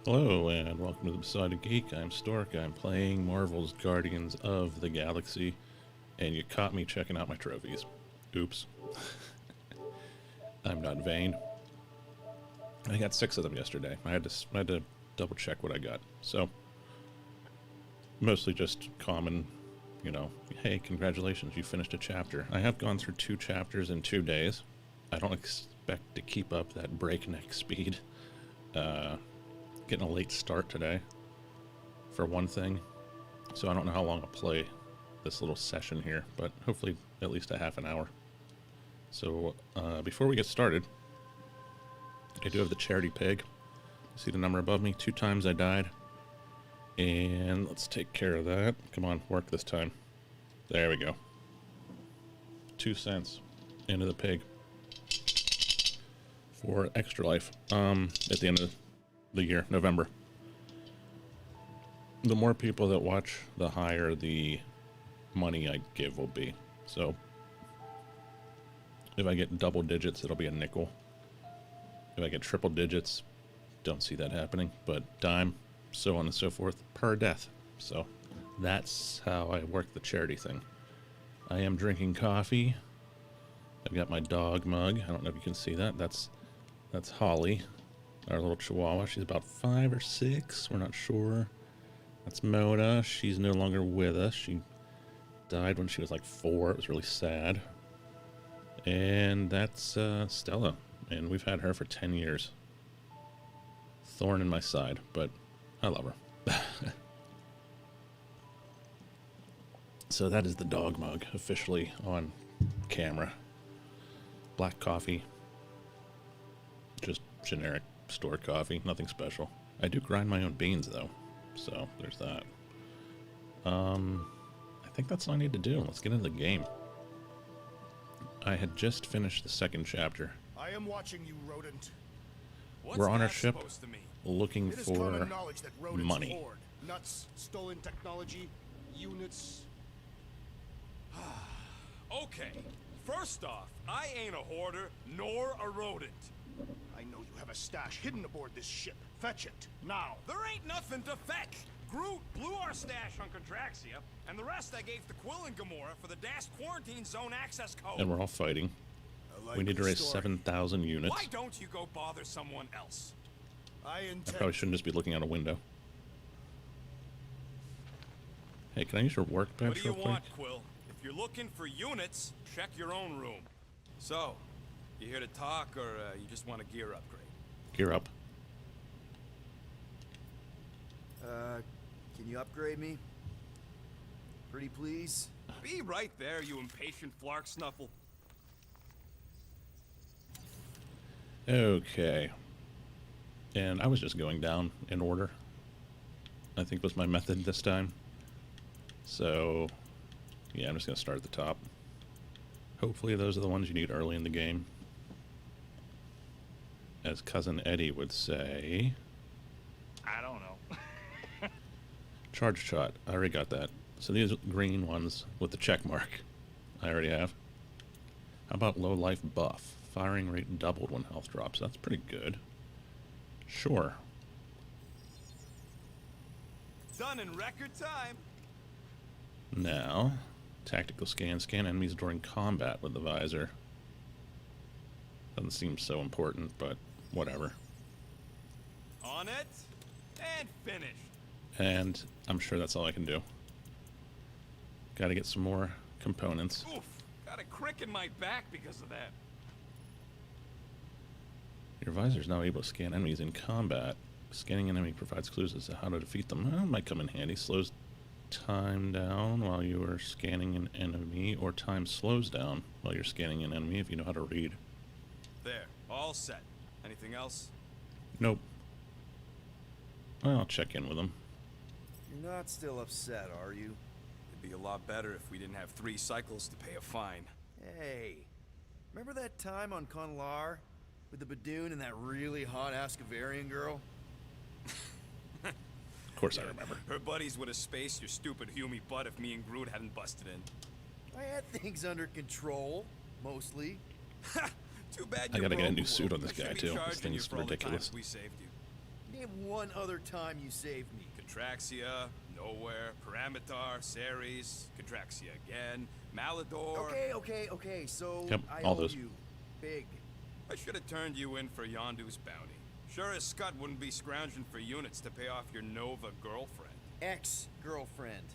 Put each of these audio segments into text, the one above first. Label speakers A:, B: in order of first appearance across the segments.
A: Hello and welcome to the Beside Geek. I'm Stork. I'm playing Marvel's Guardians of the Galaxy, and you caught me checking out my trophies. Oops. I'm not vain. I got 6 of them yesterday. I had to double check what I got. So mostly just common, hey, congratulations, you finished a chapter. I have gone through 2 chapters in 2 days. I don't expect to keep up that breakneck speed. Getting a late start today, for one thing, so I don't know how long I'll play this little session here, but hopefully at least a half an hour. So before we get started, I do have the charity pig. See the number above me? 2 times I died, and let's take care of that. Come on, work this time. There we go. 2 cents into the pig for extra life at the end of the year, November. The more people that watch, the higher the money I give will be. So if I get double digits, it'll be a nickel. If I get triple digits, don't see that happening, but dime, so on and so forth, per death. So that's how I work the charity thing. I am drinking coffee. I've got my dog mug. I don't know if you can see that. That's Holly, our little chihuahua. She's about 5 or 6, we're not sure. That's Mona. She's no longer with us. She died when she was like 4. It was really sad. And that's Stella, and we've had her for 10 years. Thorn in my side, but I love her. So that is the dog mug, officially on camera. Black coffee, just generic store coffee, nothing special. I do grind my own beans though, so there's that. I think that's all I need to do. Let's get into the game. I had just finished the 2nd chapter.
B: I am watching you, rodent.
A: We're on our ship looking
B: It is
A: for
B: common knowledge that rodents
A: money.
B: hoard nuts, stolen technology, units.
C: Okay, first off, I ain't a hoarder nor a rodent.
B: I know you have a stash hidden aboard this ship. Fetch it, now.
C: There ain't nothing to fetch. Groot blew our stash on Contraxia, and the rest I gave to Quill and Gamora for the DAS quarantine zone access code.
A: And we're all fighting. We need to raise 7,000 units.
C: Why don't you go bother someone else?
B: I
A: I probably shouldn't just be looking out a window. Hey, can I use your
C: What
A: workbench
C: do you
A: real quick?
C: want, Quill? If you're looking for units, check your own room. So, you here to talk, or you just want a gear upgrade?
A: Gear up.
D: Can you upgrade me? Pretty please?
C: Be right there, you impatient flark snuffle.
A: Okay. And I was just going down in order, I think was my method this time. So, yeah, I'm just going to start at the top. Hopefully those are the ones you need early in the game. As Cousin Eddie would say.
C: I don't know.
A: Charge shot. I already got that. So these green ones with the check mark, I already have. How about low life buff? Firing rate doubled when health drops. That's pretty good. Sure.
C: Done in record time.
A: Now, tactical scan. Scan enemies during combat with the visor. Doesn't seem so important, but whatever.
C: On it, and finished.
A: And I'm sure that's all I can do. Gotta get some more components.
C: Oof, got a crick in my back because of that.
A: Your visor is now able to scan enemies in combat. Scanning an enemy provides clues as to how to defeat them. Well, it might come in handy. Slows time down while you are scanning an enemy, or time slows down while you're scanning an enemy if you know how to read.
C: There, all set. Anything else?
A: Nope. Well, I'll check in with them.
D: You're not still upset, are you?
C: It'd be a lot better if we didn't have 3 cycles to pay a fine.
D: Hey, remember that time on Conlar? With the Badoon and that really hot Ascavarian girl?
A: Of course I remember.
C: Her buddies would have spaced your stupid Humy butt if me and Groot hadn't busted in.
D: I had things under control, mostly.
C: Too bad
A: I
C: you
A: gotta get a
C: broke,
A: new suit on this
C: I should
A: guy,
C: be
A: too. This
C: charging you
A: thing's
C: for all the
A: ridiculous.
C: times we saved you.
D: Name one other time you saved me.
C: Contraxia, Nowhere, Paramitar, Ceres, Contraxia again, Malador.
D: Okay. So
A: Yep,
D: I
A: all
D: owe
A: those.
D: you. Big.
C: I should have turned you in for Yondu's bounty. Sure as Scott wouldn't be scrounging for units to pay off your Nova girlfriend.
D: Ex-girlfriend.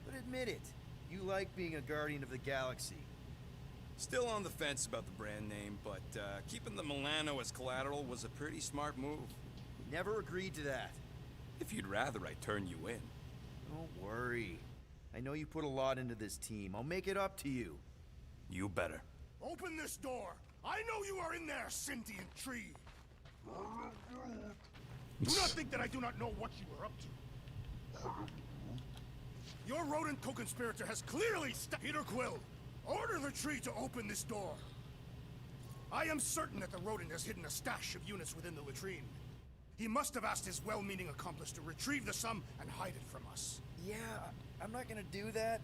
D: But admit it, you like being a guardian of the galaxy.
C: Still on the fence about the brand name, but keeping the Milano as collateral was a pretty smart move.
D: Never agreed to that.
C: If you'd rather I turn you in.
D: Don't worry. I know you put a lot into this team. I'll make it up to you.
C: You better.
B: Open this door! I know you are in there, sentient tree! Do not think that I do not know what you are up to. Your rodent co-conspirator has clearly Peter Quill, order the tree to open this door. I am certain that the rodent has hidden a stash of units within the latrine. He must have asked his well-meaning accomplice to retrieve the sum and hide it from us.
D: Yeah, I'm not gonna do that.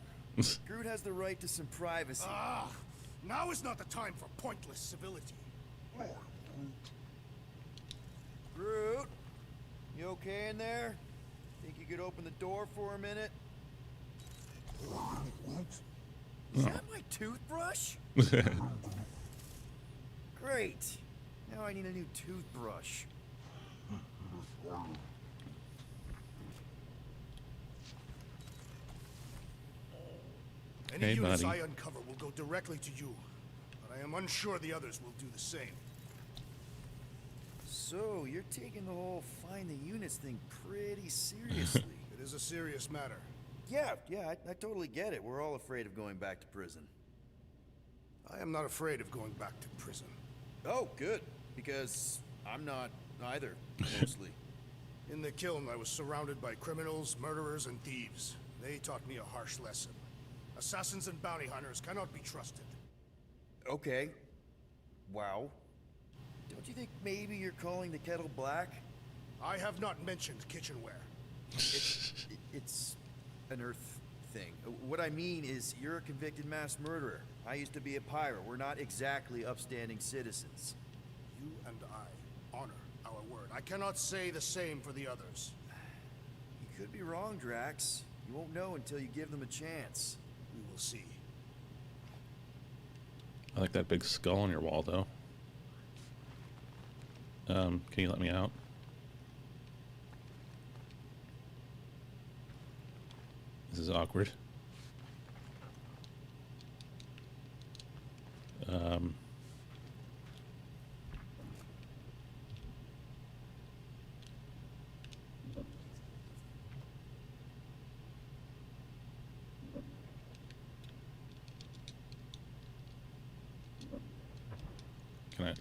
D: Groot has the right to some privacy.
B: Ah, now is not the time for pointless civility.
D: Groot, you okay in there? Think you could open the door for a minute? Is that my toothbrush? Great. Now I need a new toothbrush.
B: Any
A: Hey,
B: units
A: buddy.
B: I uncover will go directly to you, but I am unsure the others will do the same.
D: So, you're taking the whole find the units thing pretty seriously.
B: It is a serious matter.
D: Yeah, I totally get it. We're all afraid of going back to prison.
B: I am not afraid of going back to prison.
D: Oh, good. Because I'm not either, mostly.
B: In the kiln, I was surrounded by criminals, murderers, and thieves. They taught me a harsh lesson. Assassins and bounty hunters cannot be trusted.
D: Okay. Wow. Don't you think maybe you're calling the kettle black?
B: I have not mentioned kitchenware.
D: It's an Earth thing. What I mean is, you're a convicted mass murderer. I used to be a pirate. We're not exactly upstanding citizens.
B: You and I honor our word. I cannot say the same for the others.
D: You could be wrong, Drax. You won't know until you give them a chance.
B: We will see.
A: I like that big skull on your wall, though. Can you let me out? This is awkward.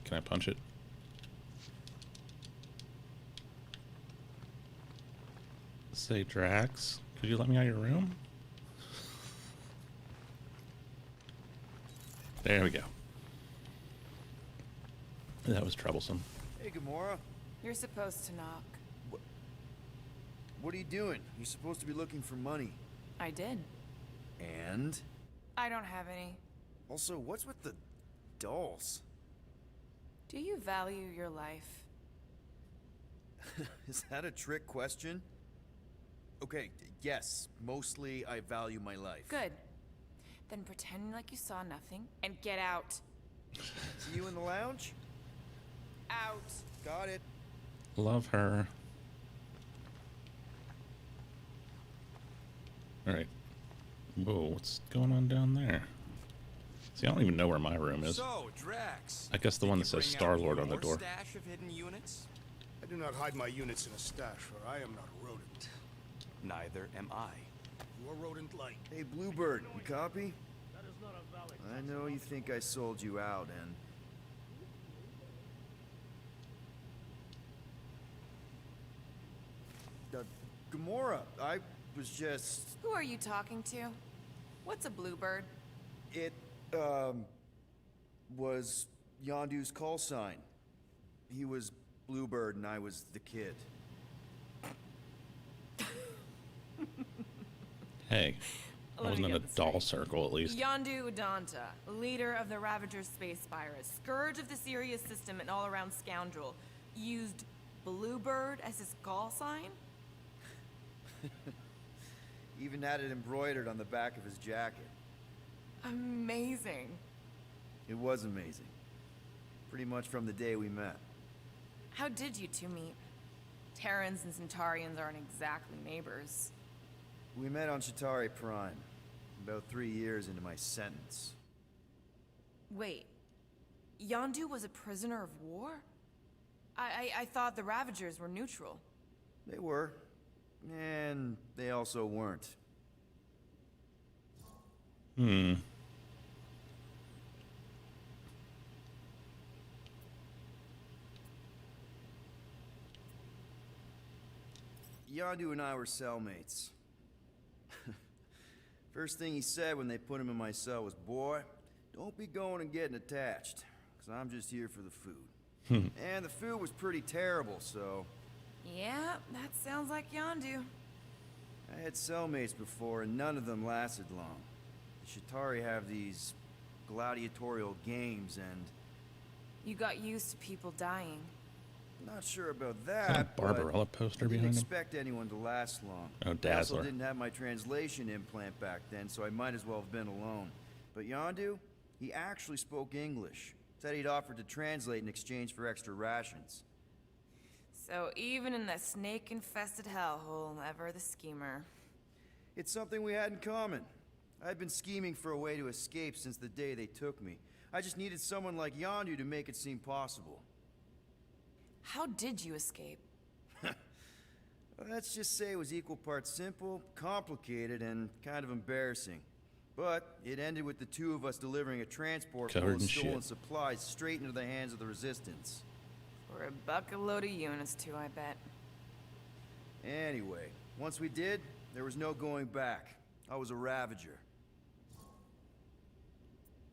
A: Can I punch it? Say, Drax, could you let me out of your room? There we go. That was troublesome.
D: Hey, Gamora.
E: You're supposed to knock.
D: What are you doing? You're supposed to be looking for money.
E: I did.
D: And?
E: I don't have any.
D: Also, what's with the dolls?
E: Do you value your life?
D: Is that a trick question? Okay, yes, mostly I value my life.
E: Good. Then pretend like you saw nothing and get out.
D: See you in the lounge?
E: Out.
D: Got it.
A: Love her. Alright. Whoa, what's going on down there? See, I don't even know where my room is.
C: So, Drax.
A: I guess the
C: did
A: one
C: you
A: that says
C: bring out
A: Star-Lord on the
C: your
A: door.
C: Stash of hidden units?
B: I do not hide my units in a stash, for I am not a rodent.
C: Neither am I.
B: You are rodent-like.
D: Hey, Bluebird, you copy? I know you think I sold you out, and... Gamora, I was just...
E: Who are you talking to? What's a bluebird?
D: It, was Yondu's call sign. He was Bluebird and I was the kid.
A: Hey, I
E: Let me
A: wasn't in a
E: get this
A: doll
E: straight.
A: circle, at least.
E: Yondu Udonta, leader of the Ravager's space virus, scourge of the Sirius system and all-around scoundrel, used bluebird as his call sign?
D: Even had it embroidered on the back of his jacket.
E: Amazing.
D: It was amazing. Pretty much from the day we met.
E: How did you two meet? Terrans and Centaurians aren't exactly neighbors.
D: We met on Chitauri Prime, about 3 years into my sentence.
E: Wait, Yondu was a prisoner of war? I thought the Ravagers were neutral.
D: They were, and they also weren't. Yondu and I were cellmates. First thing he said when they put him in my cell was, "Boy, don't be going and getting attached, because I'm just here for the food." And the food was pretty terrible, so...
E: Yeah, that sounds like Yondu.
D: I had cellmates before, and none of them lasted long. The Chitauri have these gladiatorial games, and...
E: You got used to people dying.
D: Not sure about
A: Is that a
D: that,
A: Barbarella
D: but
A: poster
D: I didn't
A: behind him?
D: expect anyone to last long.
A: Oh,
D: I also
A: Dazzler.
D: didn't have my translation implant back then, so I might as well have been alone. But Yondu, he actually spoke English. Said he'd offered to translate in exchange for extra rations.
E: So even in that snake-infested hellhole, ever the schemer.
D: It's something we had in common. I'd been scheming for a way to escape since the day they took me. I just needed someone like Yondu to make it seem possible.
E: How did you escape?
D: Let's just say it was equal parts simple, complicated, and kind of embarrassing. But it ended with the two of us delivering a transport full
A: Covered
D: of
A: in
D: stolen
A: shit.
D: supplies straight into the hands of the Resistance.
E: For a bucket load of units, too, I bet.
D: Anyway, once we did, there was no going back. I was a Ravager.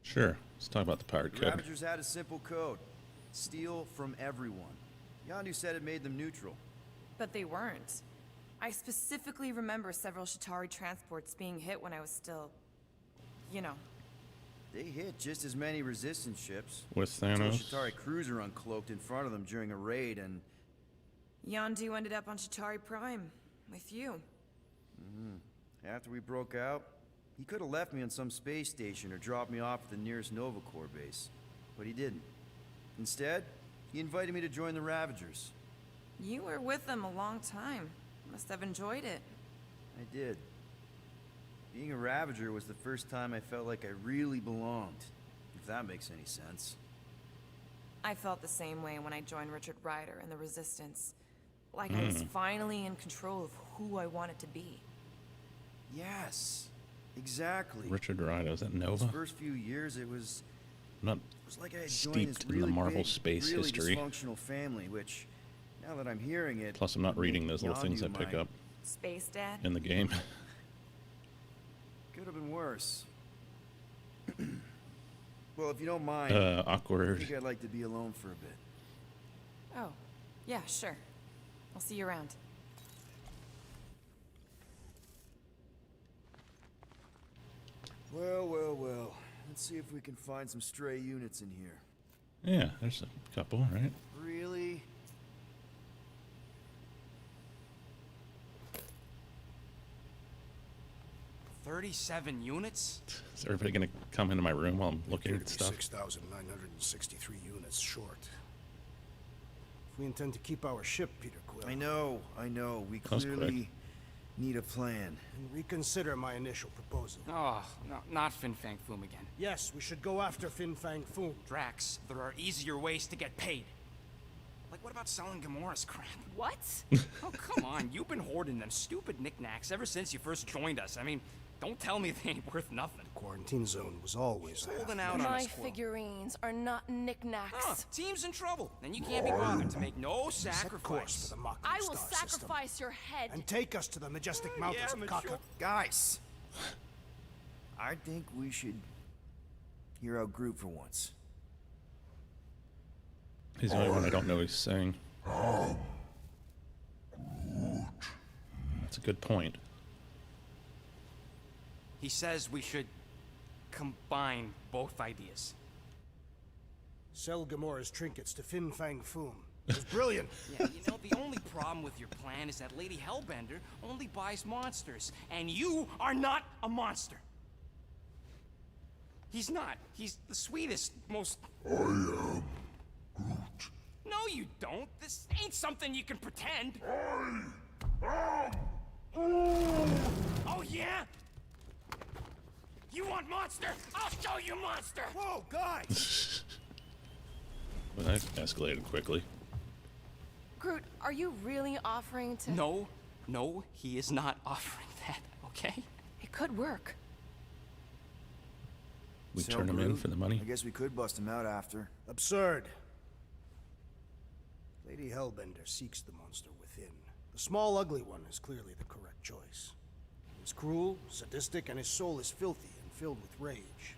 A: Sure. Let's talk about the pirate
D: The
A: code.
D: Ravagers had a simple code. Steal from everyone. Yondu said it made them neutral.
E: But they weren't. I specifically remember several Chitauri transports being hit when I was still... you know.
D: They hit just as many Resistance ships.
A: With
D: Until a
A: Thanos.
D: Chitauri cruiser uncloaked in front of them during a raid, and
E: Yondu ended up on Chitauri Prime. With you.
D: after we broke out, he could have left me on some space station or dropped me off at the nearest Nova Corps base. But he didn't. Instead, he invited me to join the Ravagers.
E: You were with them a long time. Must have enjoyed it.
D: I did. Being a Ravager was the first time I felt like I really belonged, if that makes any sense.
E: I felt the same way when I joined Richard Ryder and the Resistance. Like I was finally in control of who I wanted to be.
D: Yes, exactly.
A: Richard Ryder, is that
D: Those
A: Nova?
D: first few years, it was
A: I'm not
D: like I had joined this
A: steeped in the
D: really
A: Marvel
D: big,
A: space
D: really
A: history.
D: dysfunctional family, which, now that I'm hearing it,
A: Plus, I'm not reading those little things I
D: Yondu
A: pick
D: might-
A: up
E: Space Dad?
A: in the game.
D: Could have been worse. Well, if you don't mind, I
A: Awkward.
D: think I'd like to be alone for a bit.
E: Oh, yeah, sure. I'll see you around.
D: Well, well, well. Let's see if we can find some stray units in here.
A: Yeah, there's a couple, right?
D: Really?
C: "37 units?
A: Is everybody gonna come into my room while I'm looking at stuff?
B: 6,963 units short. If we intend to keep our ship, Peter Quill,
D: I know. We
A: That was quick.
D: clearly need a plan.
B: and reconsider my initial proposal.
F: Oh, no, not Fin Fang Foom again.
B: Yes, we should go after Fin Fang Foom.
C: Drax, there are easier ways to get paid. Like, what about selling Gamora's crap?
E: What?
C: Oh, come on. You've been hoarding them stupid knickknacks ever since you first joined us. I mean, don't tell me they ain't worth nothing.
B: Quarantine zone was always there.
C: Holding out on
G: My
C: us, Quill.
G: figurines are not knickknacks.
C: Huh, team's in trouble, and you can't be bothered to make no
B: Set course for
C: sacrifice.
B: the Mako
G: I will
B: star system,
G: sacrifice your head.
B: and take us to the majestic mountains
C: yeah,
B: of
C: but
B: Kaka.
C: sure.
D: Guys! I think we should hear out Groot for once.
A: He's the only one I don't know he's saying. That's a good point.
C: He says we should combine both ideas.
B: Sell Gamora's trinkets to Fin Fang Foom. It was brilliant.
F: Yeah, you know, the only problem with your plan is that Lady Hellbender only buys monsters, and you are not a monster. He's not. He's the sweetest, most...
H: I am Groot.
F: No, you don't. This ain't something you can pretend.
H: I am
F: Oh, yeah? You want monster? I'll show you monster!
B: Whoa, guys!
A: Well, that escalated quickly.
E: Groot, are you really offering to...
F: No, he is not offering that, okay?
E: It could work.
A: We
D: So,
A: turn him in
D: Groot,
A: for the money.
D: I guess we could bust him out after.
B: Absurd. Lady Hellbender seeks the monster within. The small, ugly one is clearly the correct choice. He's cruel, sadistic, and his soul is filthy and filled with rage.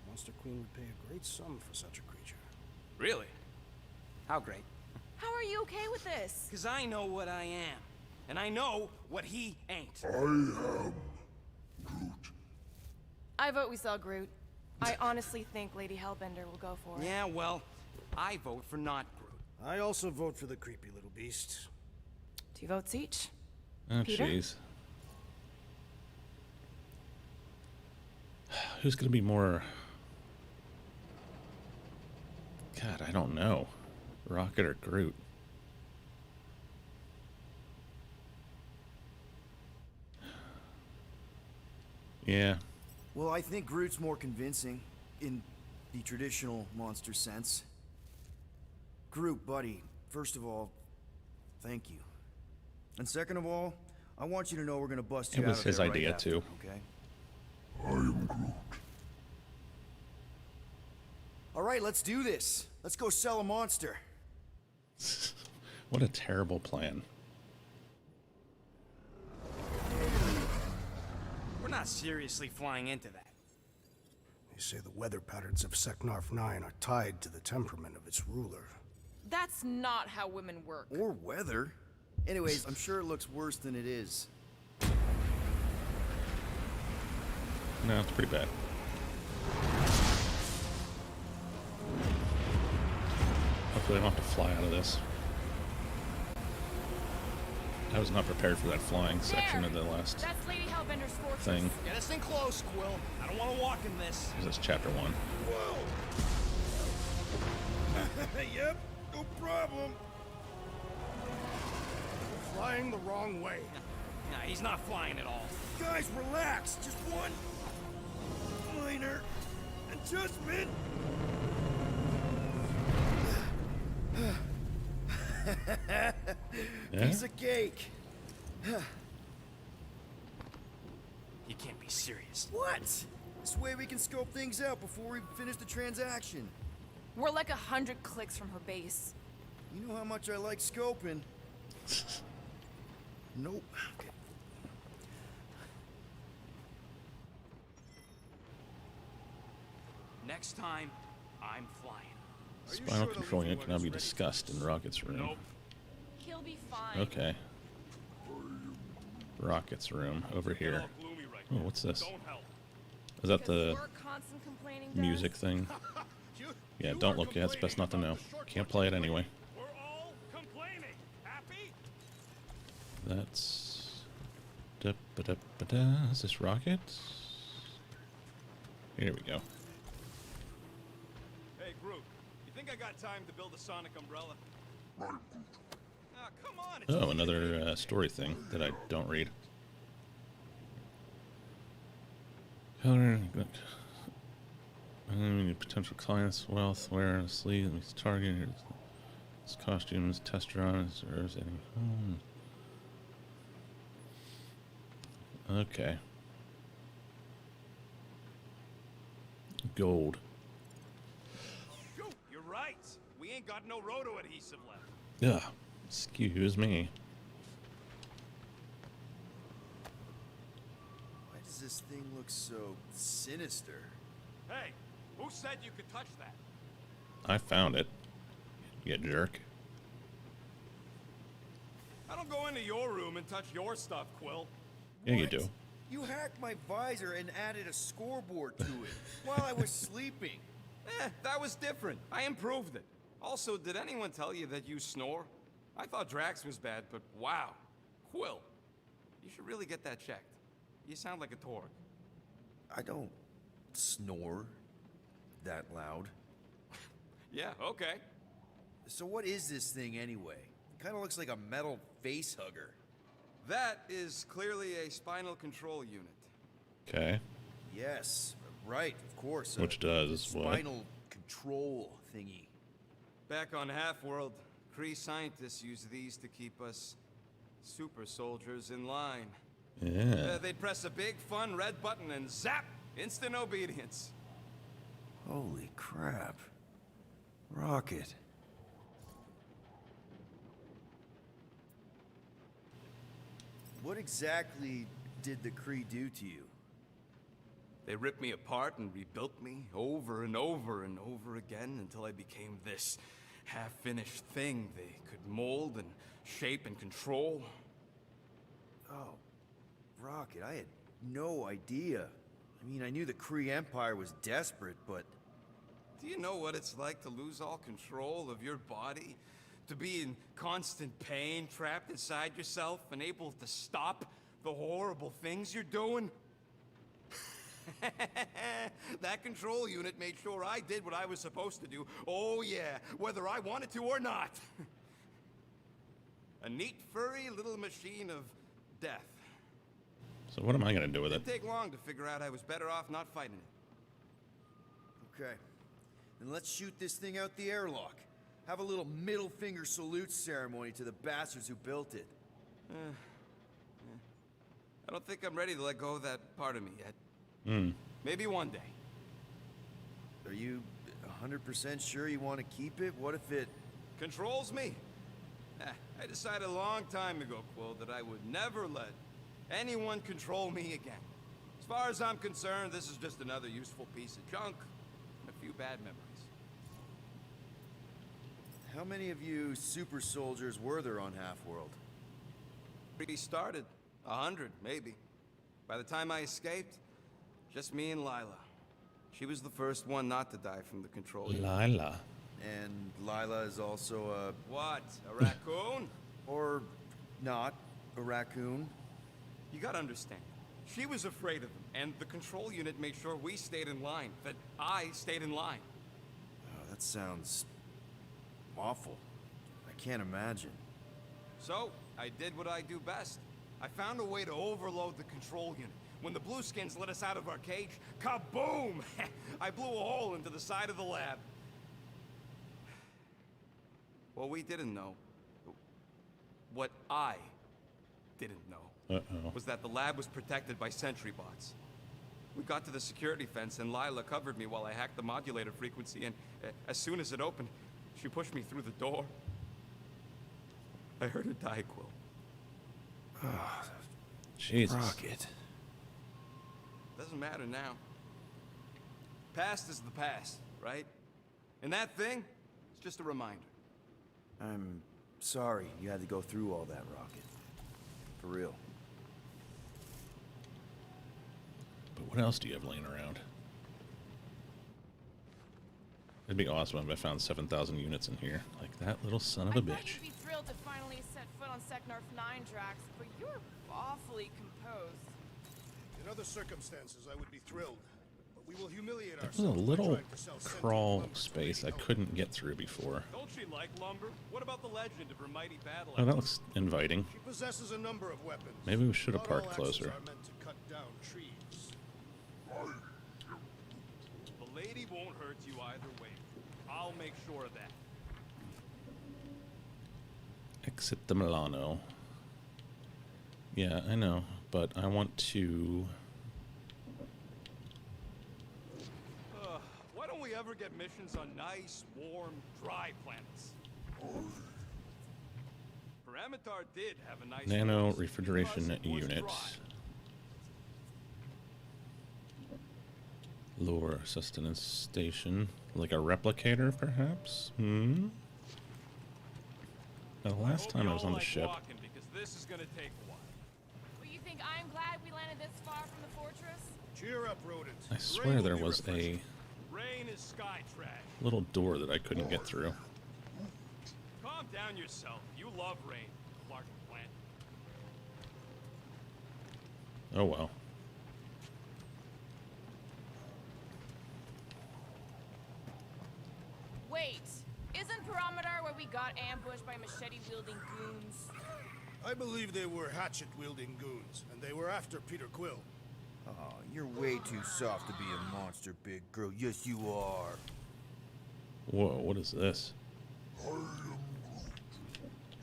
B: Monster Queen would pay a great sum for such a creature.
F: Really? How great?
E: How are you okay with this?
F: Because I know what I am. And I know what he ain't.
H: I am Groot.
E: I vote we sell Groot. I honestly think Lady Hellbender will go for it.
F: Yeah, well, I vote for not Groot.
B: I also vote for the creepy little beast.
E: 2 votes each.
A: Oh,
E: Peter?
A: jeez. Who's gonna be more... God, I don't know. Rocket or Groot? Yeah.
D: Well, I think Groot's more convincing, in the traditional monster sense. Groot, buddy, first of all, thank you. And second of all, I want you to know we're gonna bust you
A: It
D: out
A: was
D: of
A: his
D: there right
A: idea,
D: after,
A: too.
D: Okay?
H: I am Groot.
D: All right, let's do this. Let's go sell a monster.
A: What a terrible plan.
F: We're not seriously flying into that.
B: They say the weather patterns of Seknarf 9 are tied to the temperament of its ruler.
E: That's not how women work.
D: Or weather. Anyways, I'm sure it looks worse than it is.
A: No, it's pretty bad. Hopefully I don't have to fly out of this. I was not prepared for that flying section of the last
E: That's Lady Hellbender's fortress.
A: thing.
C: Get us in close, Quill. I don't want to walk in this.
A: This is chapter 1.
B: Whoa! Yep, no problem. We're flying the wrong way.
F: Nah, he's not flying at all.
B: Guys, relax. Just one minor adjustment.
A: Yeah?
D: Piece of cake.
F: You can't be serious.
D: What? This way we can scope things out before we finish the transaction.
E: We're like 100 clicks from her base.
D: You know how much I like scoping. Nope. Okay.
F: Next time, I'm flying.
A: Spinal control unit cannot be discussed in Rocket's room.
C: Nope.
E: He'll be fine.
A: Okay. Rocket's room over
C: Get
A: here.
C: all gloomy right
A: Oh,
C: now.
A: what's this?
C: Don't help.
A: Is that
E: Because
A: the
E: your constant complaining does.
A: music thing? Yeah, don't look. Yeah, it's best not to know. Can't play it anyway.
C: We're all complaining. Happy?
A: That's... Da-ba-da-ba-da. Is this Rocket? Here we go.
C: Hey, Groot. You think I got time to build a sonic umbrella?
H: Right, Groot.
C: Ah, come on. It's
A: Oh, another story thing that I don't read. Color, potential clients, wealth, where, sleeve, target, his costumes, testosterone, serves any. Okay. Gold.
C: Shoot, you're right. We ain't got no roto adhesive left.
A: Ugh. Excuse me.
D: Why does this thing look so sinister?
C: Hey, who said you could touch that?
A: I found it. You jerk.
C: I don't go into your room and touch your stuff, Quill.
A: Yeah, you
D: What?
A: do.
D: You hacked my visor and added a scoreboard to it while I was sleeping.
C: That was different. I improved it. Also, did anyone tell you that you snore? I thought Drax was bad, but wow. Quill, you should really get that checked. You sound like a Torg.
D: I don't snore that loud.
C: Yeah, okay.
D: So what is this thing anyway? It kind of looks like a metal face hugger.
C: That is clearly a spinal control unit.
A: Okay.
D: Yes, right, of course.
A: Which does what?
D: Spinal control thingy.
C: Back on Half-World, Kree scientists use these to keep us super soldiers in line.
A: Yeah.
C: They'd press a big, fun red button and zap! Instant obedience.
D: Holy crap. Rocket. What exactly did the Kree do to you?
C: They ripped me apart and rebuilt me over and over and over again until I became this half-finished thing they could mold and shape and control.
D: Oh, Rocket, I had no idea. I mean, I knew the Kree Empire was desperate, but...
C: Do you know what it's like to lose all control of your body? To be in constant pain, trapped inside yourself, unable to stop the horrible things you're doing? That control unit made sure I did what I was supposed to do. Oh yeah, whether I wanted to or not. A neat, furry little machine of death.
A: So what am I gonna do with it?
C: Didn't take long to figure out I was better off not fighting it.
D: Okay. Then let's shoot this thing out the airlock. Have a little middle finger salute ceremony to the bastards who built it.
C: I don't think I'm ready to let go of that part of me yet. Maybe one day.
D: Are you 100% sure you want to keep it? What if it...
C: Controls me? I decided a long time ago, Quill, that I would never let anyone control me again. As far as I'm concerned, this is just another useful piece of junk and a few bad memories.
D: How many of you super soldiers were there on Half-World?
C: We started 100, maybe. By the time I escaped, just me and Lila. She was the first one not to die from the control unit.
A: Lila.
D: And Lila is also a...
C: What? A raccoon?
D: or not, a raccoon.
C: You gotta understand. She was afraid of them, and the control unit made sure we stayed in line. That I stayed in line.
D: Oh, that sounds... awful. I can't imagine.
C: So, I did what I do best. I found a way to overload the control unit. When the Blueskins let us out of our cage, kaboom! I blew a hole into the side of the lab. What we didn't know, what I didn't know, was that the lab was protected by sentry bots. We got to the security fence and Lila covered me while I hacked the modulator frequency, and as soon as it opened, she pushed me through the door. I heard her die, Quill.
D: Oh,
A: Jesus.
D: Rocket.
C: Doesn't matter now. Past is the past, right? And that thing, it's just a reminder.
D: I'm sorry you had to go through all that, Rocket. For real.
A: But what else do you have laying around? It'd be awesome if I found 7,000 units in here. Like that little son of a
E: I thought
A: bitch.
E: you'd be thrilled to finally set foot on Seknarf 9, Drax, but you're awfully composed.
B: In other circumstances, I would be thrilled. But we will humiliate
A: There was a
B: ourselves by
A: little
B: trying to sell sentient
A: crawl
B: lumber to
A: space I
B: Lady
A: couldn't get through before.
C: Don't she like lumber? What about the legend of her mighty battle?
A: Oh, that looks inviting.
B: She possesses a number of weapons.
A: Maybe we should have
B: Not all
A: parked
B: axes
A: closer.
B: are meant to cut down trees.
C: The lady won't hurt you either way. I'll make sure of that.
A: Exit the Milano. Yeah, I know, but I want to...
C: Why don't we ever get missions on nice, warm, dry planets? Parametar did have a nice
A: Nano
C: place.
A: refrigeration
C: Plus, it was
A: unit.
C: dry.
A: Lure sustenance station. Like a replicator, perhaps? The last time I was on the ship.
C: Because this is gonna take a while.
E: Well, you think I'm glad we landed this far from the fortress?
B: Cheer up, rodent.
A: I swear there was a
C: Rain is sky trash.
A: little door that I couldn't get through.
C: down yourself. You love rain, Clark plant.
A: Oh well.
E: Wait, isn't Pyramidar where we got ambushed by machete-wielding goons?
B: I believe they were hatchet-wielding goons, and they were after Peter Quill.
D: Oh, you're way too soft to be a monster, big girl. Yes, you are.
A: Whoa, what is this?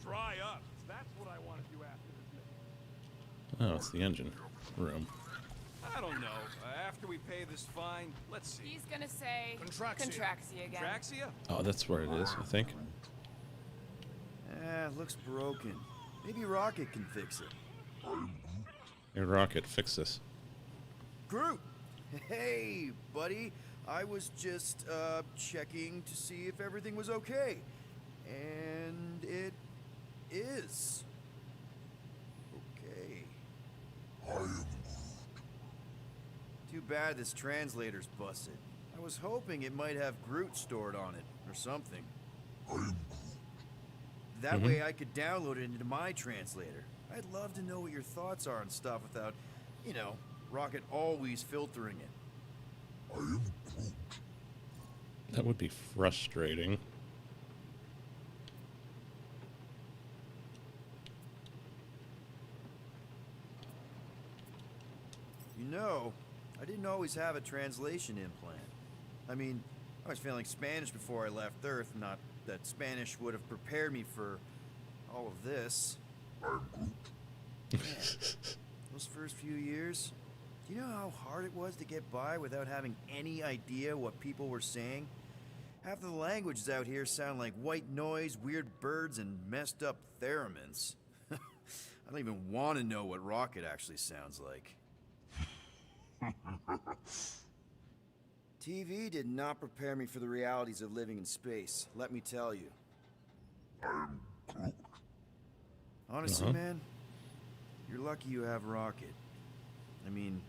C: Dry up. That's what I want to do after this mission.
A: Oh, it's the engine room.
C: I don't know. After we pay this fine, let's see.
E: He's gonna say
B: Contraxia.
E: Contraxia again.
C: Traxia?
A: Oh, that's where it is, I think.
D: Looks broken. Maybe Rocket can fix it.
A: Hey, Rocket, fix this.
D: Groot! Hey, buddy. I was just, checking to see if everything was okay. And it is. Okay. Too bad this translator's busted. I was hoping it might have Groot stored on it, or something. That way I could download it into my translator. I'd love to know what your thoughts are on stuff without, you know, Rocket always filtering it.
A: That would be frustrating.
D: You know, I didn't always have a translation implant. I mean, I was feeling Spanish before I left Earth, not that Spanish would have prepared me for all of this. Man, those first few years, do you know how hard it was to get by without having any idea what people were saying? Half of the languages out here sound like white noise, weird birds, and messed up theremins. I don't even want to know what Rocket actually sounds like. TV did not prepare me for the realities of living in space, let me tell you. Honestly, man, you're lucky you have Rocket. I mean,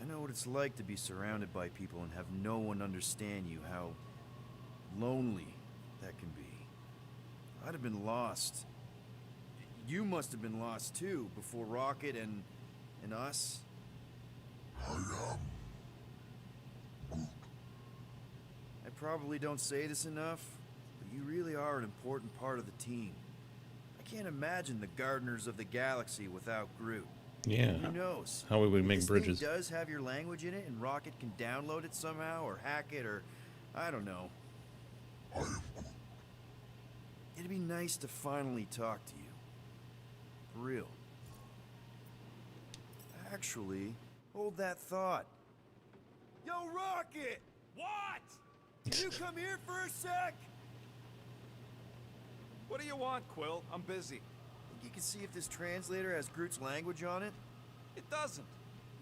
D: I know what it's like to be surrounded by people and have no one understand you, how lonely that can be. I'd have been lost. You must have been lost too, before Rocket and us. I probably don't say this enough, but you really are an important part of the team. I can't imagine the Gardeners of the Galaxy without Groot.
A: Yeah.
D: Who knows?
A: How would we make
D: This
A: bridges?
D: thing does have your language in it, and Rocket can download it somehow, or hack it, or I don't know. It'd be nice to finally talk to you. For real. Actually, hold that thought. Yo, Rocket!
C: What?
D: Can you come here for a sec?
C: What do you want, Quill? I'm busy.
D: Think you can see if this translator has Groot's language on it?
C: It doesn't.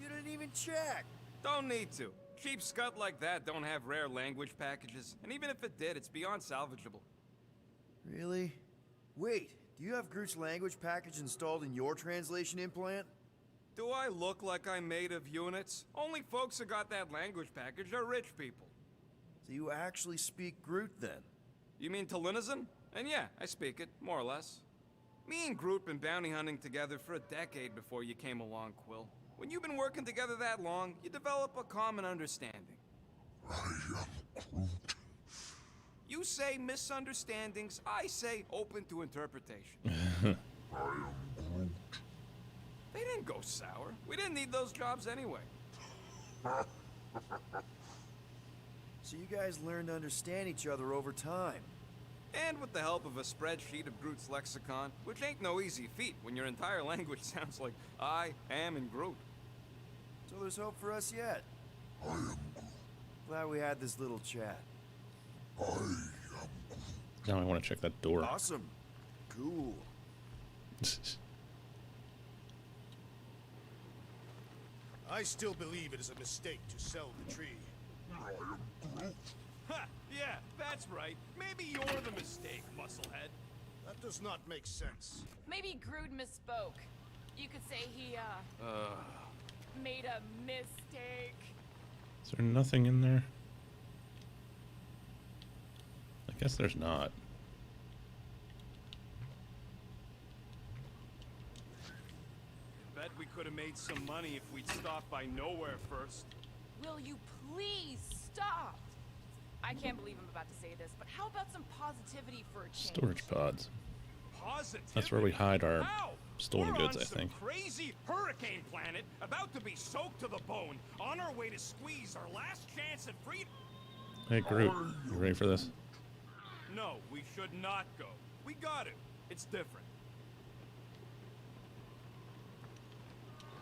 D: You didn't even check.
C: Don't need to. Cheap scut like that don't have rare language packages, and even if it did, it's beyond salvageable.
D: Really? Wait, do you have Groot's language package installed in your translation implant?
C: Do I look like I'm made of units? Only folks who got that language package are rich people.
D: So you actually speak Groot then?
C: You mean Talinisan? And yeah, I speak it, more or less. Me and Groot been bounty hunting together for a decade before you came along, Quill. When you've been working together that long, you develop a common understanding.
H: I am Groot.
C: You say misunderstandings, I say open to interpretation.
H: I am Groot.
C: They didn't go sour. We didn't need those jobs anyway.
D: So you guys learned to understand each other over time.
C: And with the help of a spreadsheet of Groot's lexicon, which ain't no easy feat when your entire language sounds like I am and Groot.
D: So there's hope for us yet.
H: I am Groot.
D: Glad we had this little chat.
H: I am Groot.
A: Now I want to check that door.
D: Awesome. Cool.
B: I still believe it is a mistake to sell the tree.
H: I am Groot.
C: Ha! Yeah, that's right. Maybe you're the mistake, musclehead.
B: That does not make sense.
E: Maybe Groot misspoke. You could say he, made a mistake.
A: Is there nothing in there? I guess there's not.
C: made some money if we'd stopped by nowhere first.
E: Will you please stop? I can't believe I'm about to say this, but how about some positivity for a change?
A: Storage pods.
C: Positivity?
A: That's where we hide our
C: How?
A: stolen
C: We're
A: goods,
C: on
A: I think.
C: some crazy hurricane planet, about to be soaked to the bone, on our way to squeeze our last chance at freedom.
A: Hey, Groot, you ready for this?
C: No, we should not go. We got it. It's different.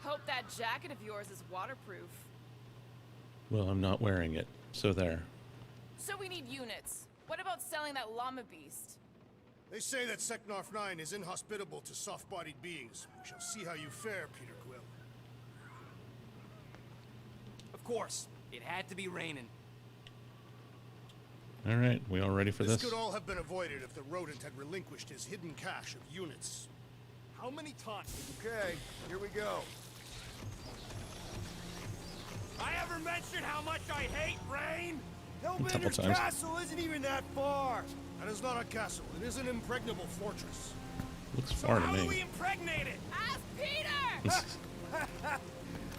E: Hope that jacket of yours is waterproof.
A: Well, I'm not wearing it, so there.
E: So we need units. What about selling that llama beast?
B: They say that Seknarf 9 is inhospitable to soft-bodied beings. We shall see how you fare, Peter Quill.
F: Of course, it had to be raining.
A: All right, we all ready for
B: This
A: this?
B: could all have been avoided if the rodent had relinquished his hidden cache of units.
C: How many times?
D: Okay, here we go.
C: I ever mentioned how much I hate rain?
D: Hellbender's
A: times.
D: castle isn't even that far.
B: That is not a castle. It is an impregnable fortress.
A: Looks
C: So
A: far to
C: how do we
A: me.
C: impregnate it?
E: Ask Peter!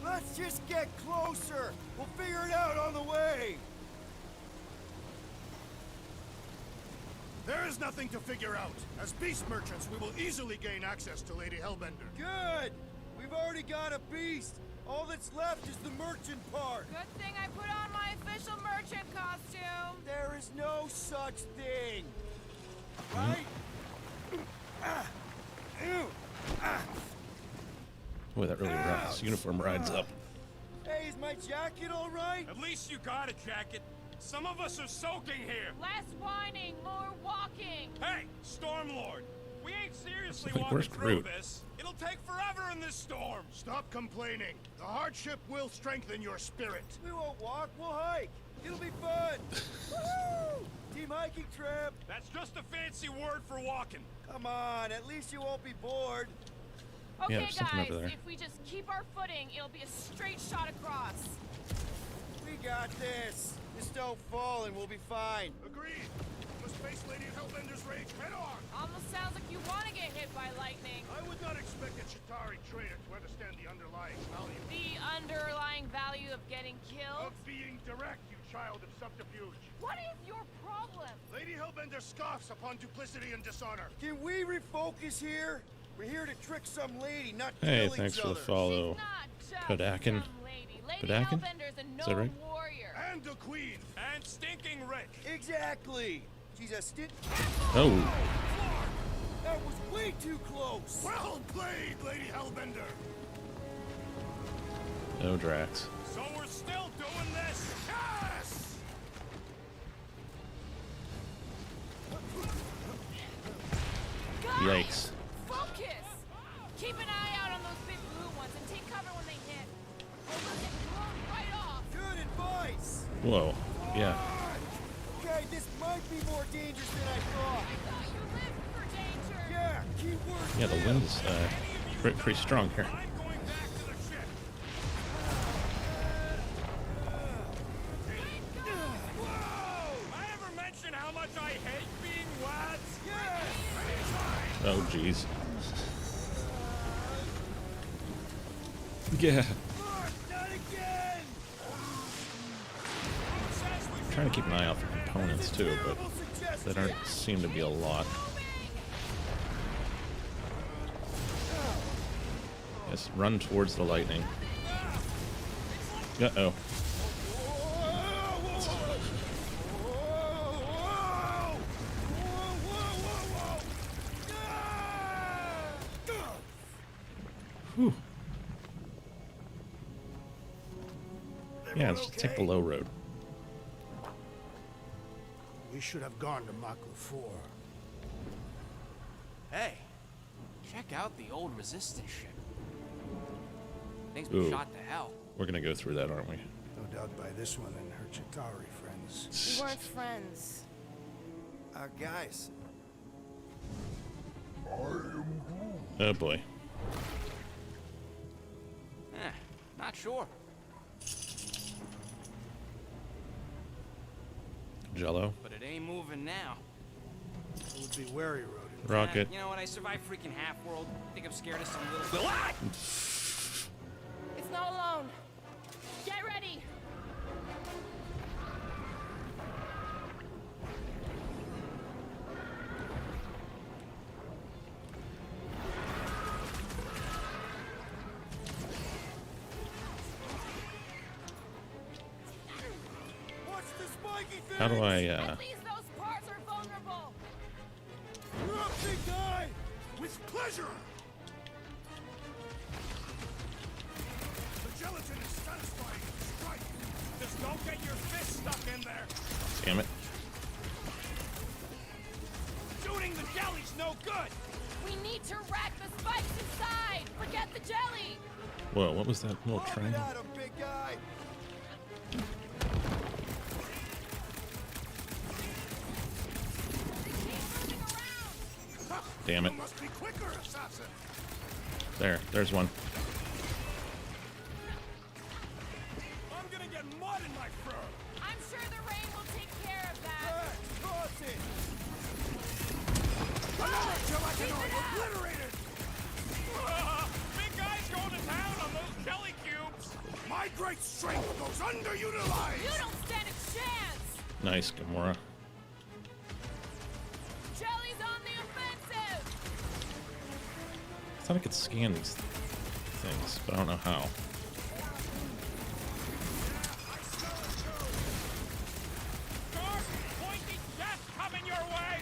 D: Let's just get closer. We'll figure it out on the way.
B: There is nothing to figure out. As beast merchants, we will easily gain access to Lady Hellbender.
D: Good. We've already got a beast. All that's left is the merchant part.
E: Good thing I put on my official merchant costume.
D: There is no such thing. Right?
A: Boy, that really rides. Uniform rides up.
D: Hey, is my jacket all right?
C: At least you got a jacket. Some of us are soaking here.
E: Less whining, more walking.
C: Hey, Stormlord, we ain't seriously
A: Like,
C: walking
A: where's
C: through
A: Groot?
C: this. It'll take forever in this storm.
B: Stop complaining. The hardship will strengthen your spirit.
D: We won't walk, we'll hike. It'll be fun. Woo! Team hiking trip.
C: That's just a fancy word for walking.
D: Come on, at least you won't be bored.
A: Yeah,
E: Okay,
A: there's something
E: guys,
A: over there.
E: if we just keep our footing, it'll be a straight shot across.
D: We got this. Just don't fall and we'll be fine.
B: Agreed. We must face Lady Hellbender's rage head on.
E: Almost sounds like you want to get hit by lightning.
B: I would not expect a Chitauri trader to understand the underlying value
E: The underlying value of getting killed?
B: of being direct, you child of subterfuge.
E: What is your problem?
B: Lady Hellbender scoffs upon duplicity and dishonor.
D: Can we refocus here? We're here to trick some lady, not
A: Hey,
D: kill
A: thanks
D: each
A: for the
D: other.
A: follow.
E: She's not just
A: Padakin.
E: some lady. Lady
A: Padakin?
E: Hellbender's a
A: Is that right?
E: known warrior.
B: And a queen.
C: And stinking rich.
D: Exactly. She's a
A: Oh,
D: That was way too close.
B: Well played, Lady Hellbender.
A: no Drax.
C: So we're still doing this?
B: Yes!
E: Guys,
A: Yikes.
E: focus! Keep an eye out on those big blue ones and take cover when they hit. Or we'll get blown right off.
D: Good advice.
A: Whoa. Yeah.
D: Okay, this might be more dangerous than I thought.
E: I thought you lived for danger.
D: Yeah, keyword.
A: Yeah, the wind is pretty strong here.
C: I'm going back to the ship. Whoa! I ever mention how much I hate being wet?
A: Oh, jeez. Yeah.
D: Not again.
A: I'm trying to keep an eye out for components too, but there don't seem to be a lot. Yes, run towards the lightning. Uh-oh. Whew. Yeah, let's just take the low road.
B: We should have gone to Maklu 4.
F: Hey, check out the old resistance ship. Thing's
A: Ooh.
F: been shot to hell.
A: We're gonna go through that, aren't we?
B: No doubt by this one and her Chitauri friends.
E: We weren't friends.
D: Guys,
A: Oh boy.
F: Not sure.
A: Jello.
F: But it ain't moving now.
B: It would be wary, rodent.
A: Rocket.
F: You know what? I survived freaking Half-World. Think I'm scared of some little...
A: How do I,
G: At least those parts are vulnerable.
B: You're up, big guy! With pleasure! The gelatin is satisfying its strike. Just don't get your fist stuck in there.
A: damn it.
F: Shooting the jelly's no good.
G: We need to rack the spikes inside. Forget the jelly.
A: Whoa, what was that little triangle?
D: At him, big guy.
A: Damn it.
B: You must be quicker, assassin.
A: There's one.
B: I'm gonna get mud in my fur.
G: I'm sure the rain will take care of that.
B: Toss it. Another gelatinoid obliterated.
F: Big guy's going to town on those jelly cubes.
B: My great strength goes underutilized.
G: You don't stand a chance.
A: Nice, Gamora.
G: Jelly's on the offensive.
A: I thought I could scan these things, but I don't know how.
F: Dark, pointy death coming your way.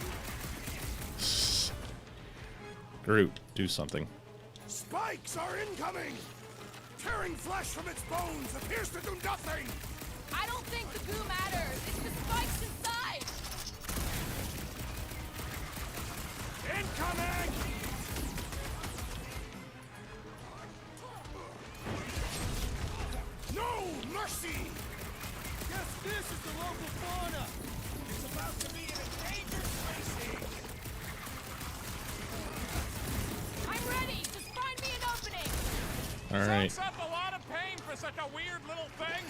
A: Groot, do something.
B: Spikes are incoming. Tearing flesh from its bones appears to do nothing.
G: I don't think the goo matters. It's the spikes inside.
B: Incoming. No mercy.
D: Guess this is the local fauna.
F: It's about to be an endangered species.
G: I'm ready. Just find me an opening.
A: All right.
F: Soaks up a lot of pain for such a weird little thing.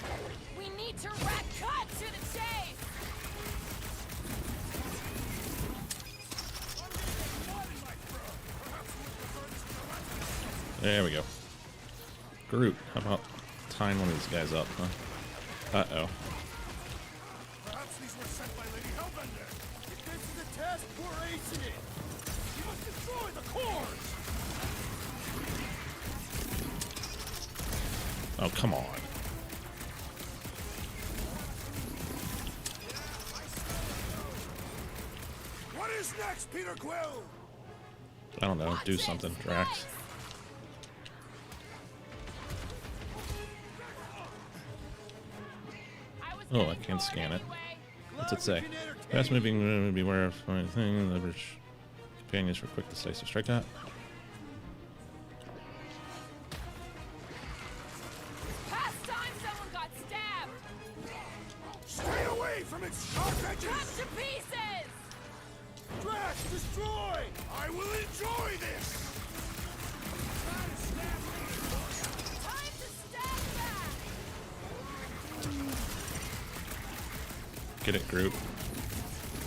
G: We need to rack cut to the chase.
A: There we go. Groot, how about tying one of these guys up, huh? Uh-oh.
B: Perhaps these were sent by Lady Hellbender.
D: If this is a test, we're acing it.
B: You must destroy the cores.
A: Oh, come on.
B: What is next, Peter Quill?
A: I don't know. Do something, Drax. Oh, I can't scan it. What's it say? Fast moving, beware of anything, leverage companions for quick decisive strike out.
G: Past time someone got stabbed.
B: Stay away from its sharp
G: Cut
B: edges.
G: to pieces.
B: Drax, destroy. I will enjoy this.
G: Time to stab back.
A: Get it, Groot.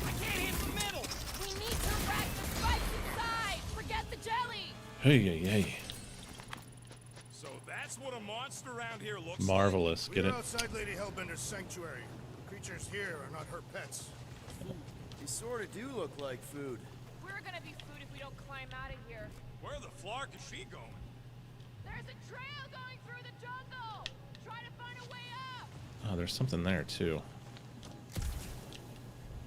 F: I can't hit the middle.
G: We need to rack the spikes inside. Forget the jelly.
A: Hey, hey, hey.
F: So that's what a monster around here looks
A: Marvelous. Get
B: We're
A: it?
B: outside Lady Hellbender's sanctuary. Creatures here are not her pets.
D: They sort of do look like food.
G: We're gonna be food if we don't climb out of here.
F: like. Where the flark is she going?
G: There's a trail going through the jungle. Try to find a way up.
A: Oh, there's something there, too.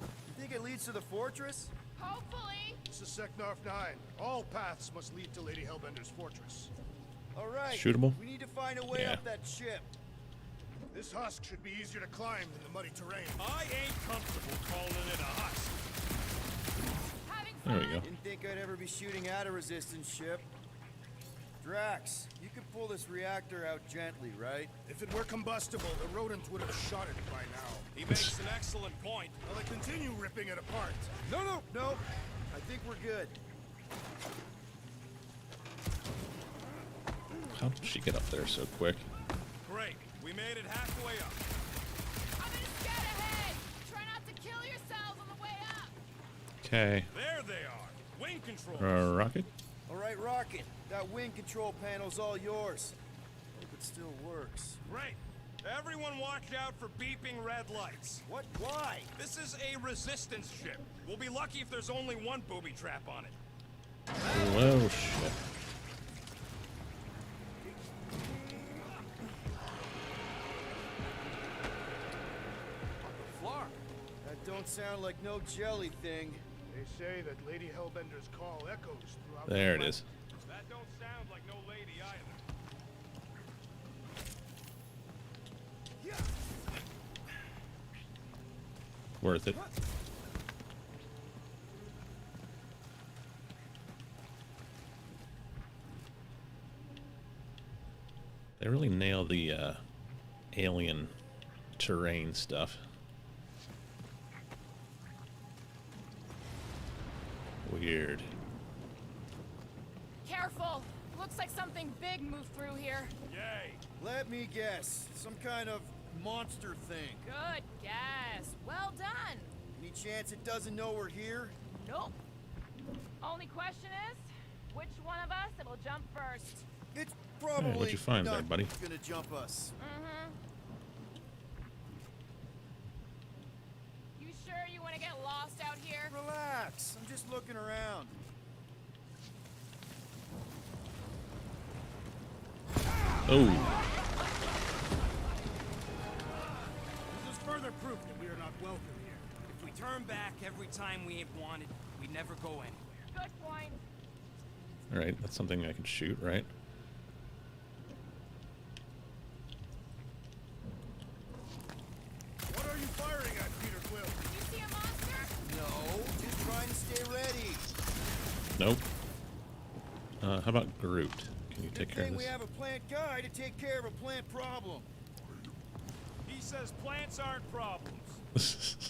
D: You think it leads to the fortress?
G: Hopefully.
B: This is Seknarf 9. All paths must lead to Lady Hellbender's fortress.
D: All right.
A: Shootable?
D: We need to find a way
A: Yeah.
D: up that ship.
B: This husk should be easier to climb than the muddy terrain.
F: I ain't comfortable calling it a husk.
G: Having
A: There
G: fun.
A: we go.
D: Didn't think I'd ever be shooting at a resistance ship. Drax, you can pull this reactor out gently, right?
B: If it were combustible, the rodent would have shot it by now.
F: He makes an excellent point.
B: Will I continue ripping it apart?
D: No. I think we're good.
A: How did she get up there so quick?
F: Great. We made it halfway up.
G: I'm gonna scout ahead. Try not to kill yourselves on the way up.
A: Okay.
F: There they are. Wing control.
A: Rocket?
D: All right, Rocket. That wing control panel's all yours. Hope it still works.
F: Great. Everyone watch out for beeping red lights.
D: What? Why?
F: This is a resistance ship. We'll be lucky if there's only one booby trap on it.
A: Whoa, shit.
C: Flark,
D: don't sound like no jelly thing.
B: They say that Lady Hellbender's call echoes throughout the
A: There it
B: planet.
A: is.
I: That don't sound like no lady either.
A: Worth it. They really nail the alien terrain stuff. Weird.
G: Careful! Looks like something big moved through here.
I: Yay!
D: Let me guess. Some kind of monster thing.
G: Good guess. Well done.
D: Any chance it doesn't know we're here?
G: Nope. Only question is, which one of us it'll jump first?
D: It's probably
A: what'd you find
D: not
A: there, buddy?
D: gonna jump us.
G: Mm-hmm. You sure you want to get lost out here?
D: Relax. I'm just looking around.
A: Oh,
B: This is further proof that we are not welcome here.
F: If we turn back every time we ain't wanted, we never go anywhere.
G: Good point.
A: all right. That's something I can shoot, right?
B: What are you firing at, Peter Quill?
G: You see a monster?
D: No, just trying to stay ready.
A: Nope. How about Groot? Can you take
D: Good
A: care of
D: thing we
A: this?
D: have a plant guy to take care of a plant problem.
I: He says plants aren't problems.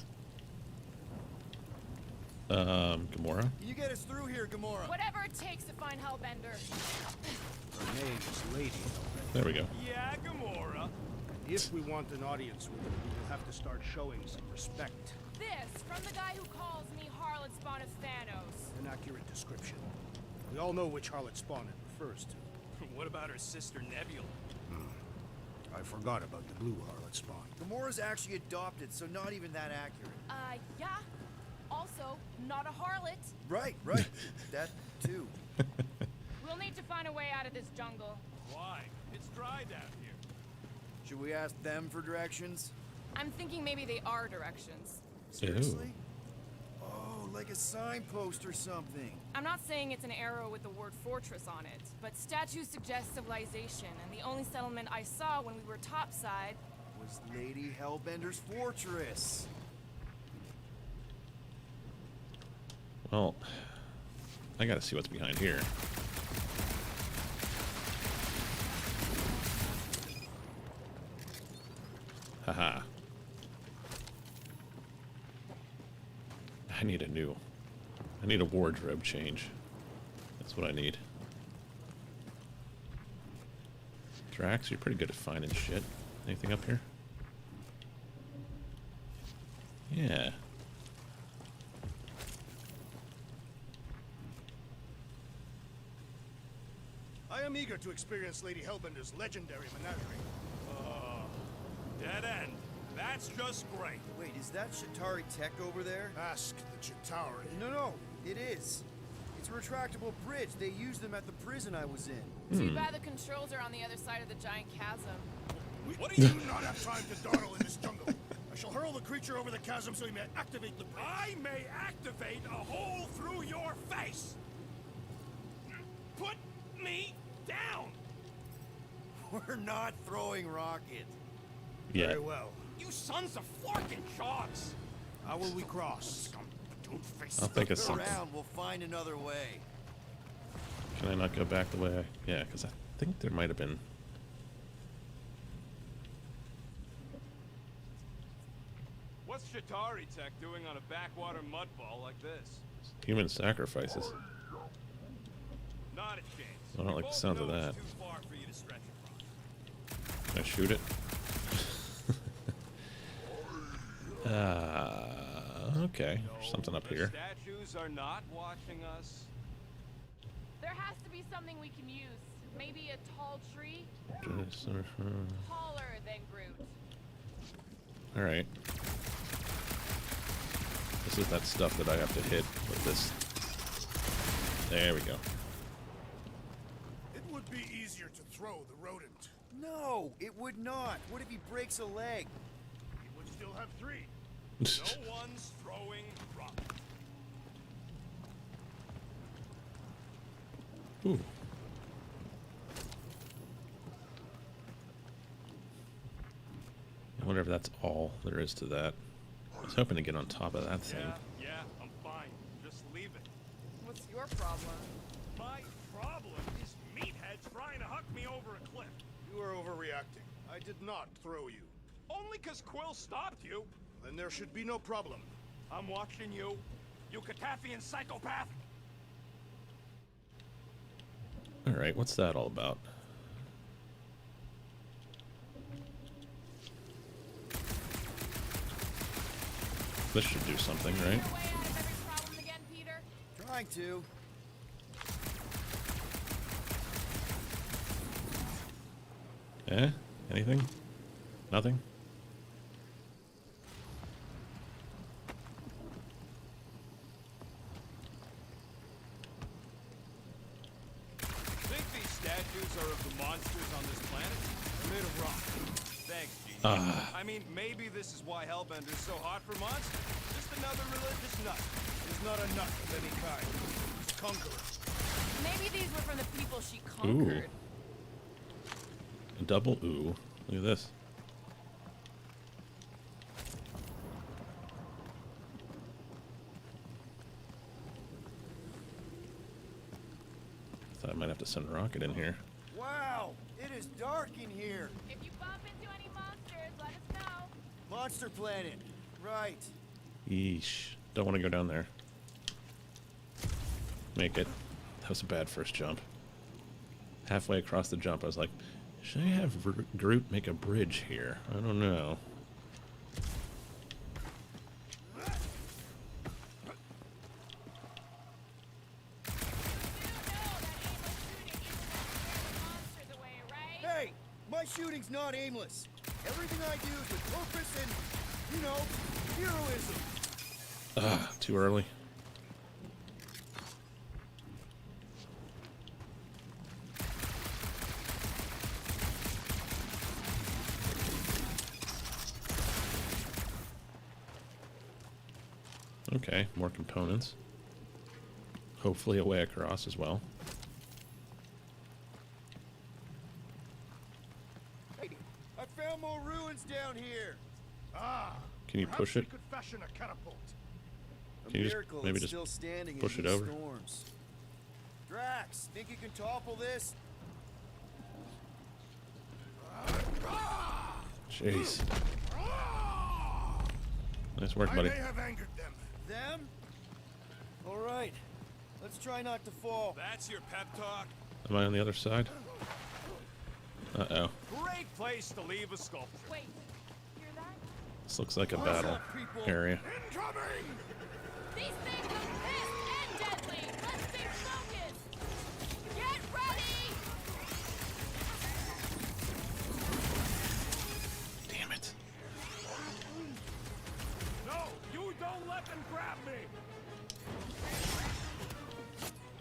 A: Gamora?
D: Can you get us through here, Gamora?
G: Whatever it takes to find Hellbender.
B: Her name is Lady Hellbender.
A: There we go.
I: Yeah, Gamora.
B: If we want an audience with her, we will have to start showing some respect.
G: This from the guy who calls me Harlot Spawn of Thanos.
B: An accurate description. We all know which harlot spawn it refers to.
I: What about her sister Nebula?
B: I forgot about the blue harlot spawn.
D: Gamora's actually adopted, so not even that accurate.
G: Yeah. Also, not a harlot.
D: Right. That too.
G: We'll need to find a way out of this jungle.
I: Why? It's dry down here.
D: Should we ask them for directions?
G: I'm thinking maybe they are directions.
D: Seriously? Oh, like a signpost or something.
G: I'm not saying it's an arrow with the word fortress on it, but statues suggest civilization, and the only settlement I saw when we were topside.
D: Was Lady Hellbender's fortress.
A: Well, I gotta see what's behind here. Haha. I need a wardrobe change. That's what I need. Drax, you're pretty good at finding shit. Anything up here? Yeah.
B: I am eager to experience Lady Hellbender's legendary menagerie.
I: Dead end. That's just great.
D: Wait, is that Shatari tech over there?
B: Ask the Chitauri.
D: No, it is. It's a retractable bridge. They used them at the prison I was in.
G: Too bad the controls are on the other side of the giant chasm.
B: What do you not have time to dawdle in this jungle? I shall hurl the creature over the chasm so he may activate the bridge.
I: I may activate a hole through your face. Put me down.
D: We're not throwing rocket.
A: Yeah.
B: Very well.
I: You sons of forking sharks.
B: How will we cross?
A: I'll think of
D: Look
A: something.
D: around, we'll find another way.
A: Can I not go back the way I... Yeah, because I think there might have been...
I: What's Shatari Tech doing on a backwater mud ball like this?
A: human sacrifices.
I: Not a chance.
A: I don't like the sound of
I: Both know
A: that.
I: it's too far for you to stretch across.
A: Can I shoot it? Okay. There's something up
I: The
A: here.
I: statues are not watching us.
G: There has to be something we can use. Maybe a tall tree? Taller than Groot.
A: Alright. This is that stuff that I have to hit with this. There we go.
B: It would be easier to throw the rodent.
D: No, it would not. What if he breaks a leg?
B: He would still have three.
I: No one's throwing rocks.
A: Ooh. I wonder if that's all there is to that. I was hoping to get on top of that thing.
I: Yeah, I'm fine. Just leave it.
G: What's your problem?
I: My problem is meatheads trying to huck me over a cliff.
B: You are overreacting. I did not throw you.
I: Only 'cause Quill stopped you.
B: Then there should be no problem.
I: I'm watching you, you Katafian psychopath.
A: Alright, what's that all about? This should do something, right?
G: Your way out of every problem again, Peter?
D: Trying to.
A: Eh? Anything? Nothing?
I: Think these statues are of the monsters on this planet? They're made of rock. Thanks, Gene. I mean, maybe this is why Hellbender's so hot for monsters. Just another religious nut.
B: He's not a nut of any kind. He's a conqueror.
G: Maybe these were from the people she conquered.
A: A double ooh. Look at this. Thought I might have to send a rocket in here.
D: Wow, it is dark in here.
G: If you bump into any monsters, let us know.
D: Monster Planet. Right.
A: Yeesh. Don't want to go down there. Make it. That was a bad first jump. Halfway across the jump, I was like, should I have Groot make a bridge here? I don't know.
D: Hey, my shooting's not aimless. Everything I do is with purpose and, you know, heroism.
A: Ah, too early. Okay, more components. Hopefully a way across as well.
D: Hey, I found more ruins down here.
B: Ah.
A: Can you push it?
B: We could fashion a catapult.
D: A
A: Can you just
D: miracle
A: maybe
D: it's
A: just
D: still standing
A: push
D: in
A: it
D: these
A: over?
D: storms. Drax, think you can topple this?
A: Jeez. Nice work,
B: I
A: buddy.
B: may have angered them.
D: Them? All right. Let's try not to fall.
I: That's your pep talk?
A: Am I on the other side? Uh-oh.
I: Great place to leave a sculpture.
G: Wait, hear that?
A: This looks like a battle area.
B: Incoming!
G: These things are pissed and deadly! Let's stay focused! Get ready!
A: Damn it.
I: No, you don't let them grab me.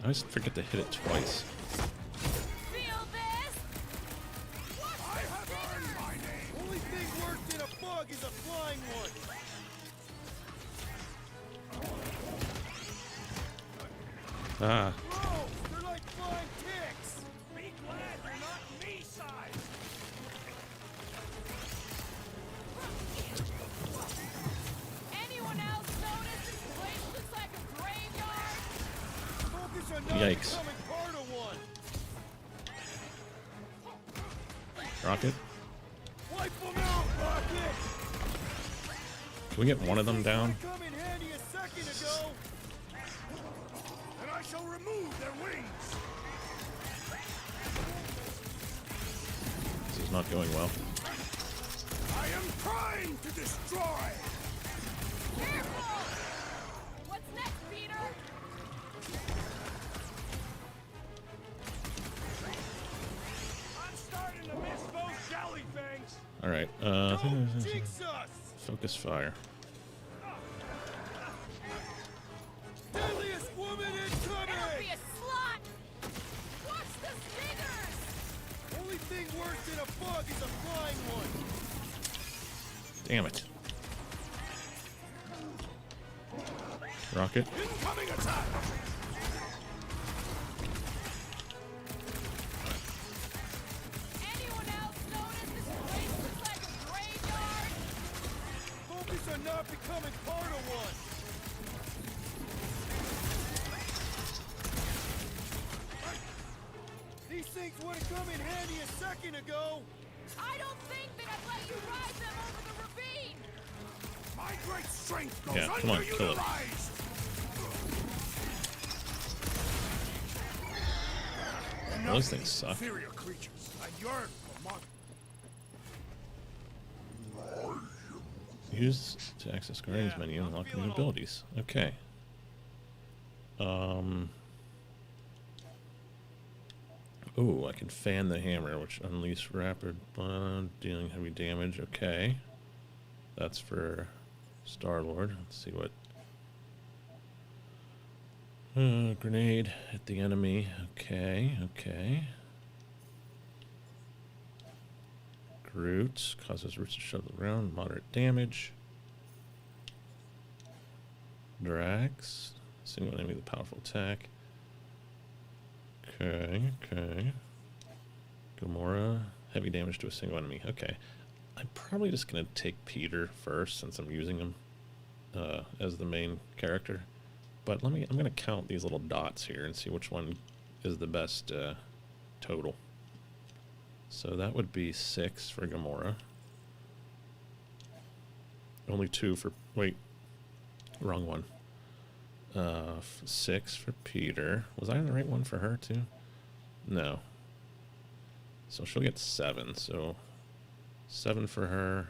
A: I always forget to hit it twice.
G: Feel this?
B: I have earned my name!
D: Only thing worse than a bug is a flying one.
A: Ah.
D: Whoa, they're like flying ticks.
I: Be glad you're not me size.
G: Anyone else notice this place looks like a graveyard?
D: Focus on not
A: Yikes.
D: becoming part of one.
A: Rocket?
D: Wipe them out, Rocket!
A: Can we get one of them down?
D: Come in handy a second ago.
B: And I shall remove their wings!
A: This is not going well.
B: I am trying to destroy!
G: Careful! What's next, Peter?
I: I'm starting to miss those jelly things.
A: Alright,
D: Jinx us!
A: focus fire.
D: Deadliest woman
G: It'll be
D: incoming!
G: a slot! Watch the stingers!
D: Only thing worse than a bug is a flying one.
A: Damn it. Rocket.
B: Incoming attack!
G: Anyone else notice this place looks like a graveyard?
I: Focus on not becoming part of one. These things would have come in handy a second ago.
G: I don't think that I'd let you ride them over the ravine.
B: My great strength goes
A: Yeah, come on, kill it.
B: underutilized!
A: Those things suck.
B: Inferior creatures. I yearn for money.
A: Use to access Guardian's menu and
I: I'm
A: unlock
I: feeling
A: new
I: old.
A: abilities. Okay. Ooh, I can fan the hammer, which unleash rapid dealing heavy damage. Okay. That's for Star-Lord. Let's see what. Grenade at the enemy. Okay, okay. Groot causes roots to shove the ground, moderate damage. Drax, single enemy with a powerful attack. Okay, okay. Gamora, heavy damage to a single enemy. Okay, I'm probably just gonna take Peter first since I'm using him as the main character. But I'm gonna count these little dots here and see which one is the best total. So that would be 6 for Gamora. Only 2 for, wait, wrong one. 6 for Peter. Was I on the right one for her too? No. So she'll get 7. So 7 for her.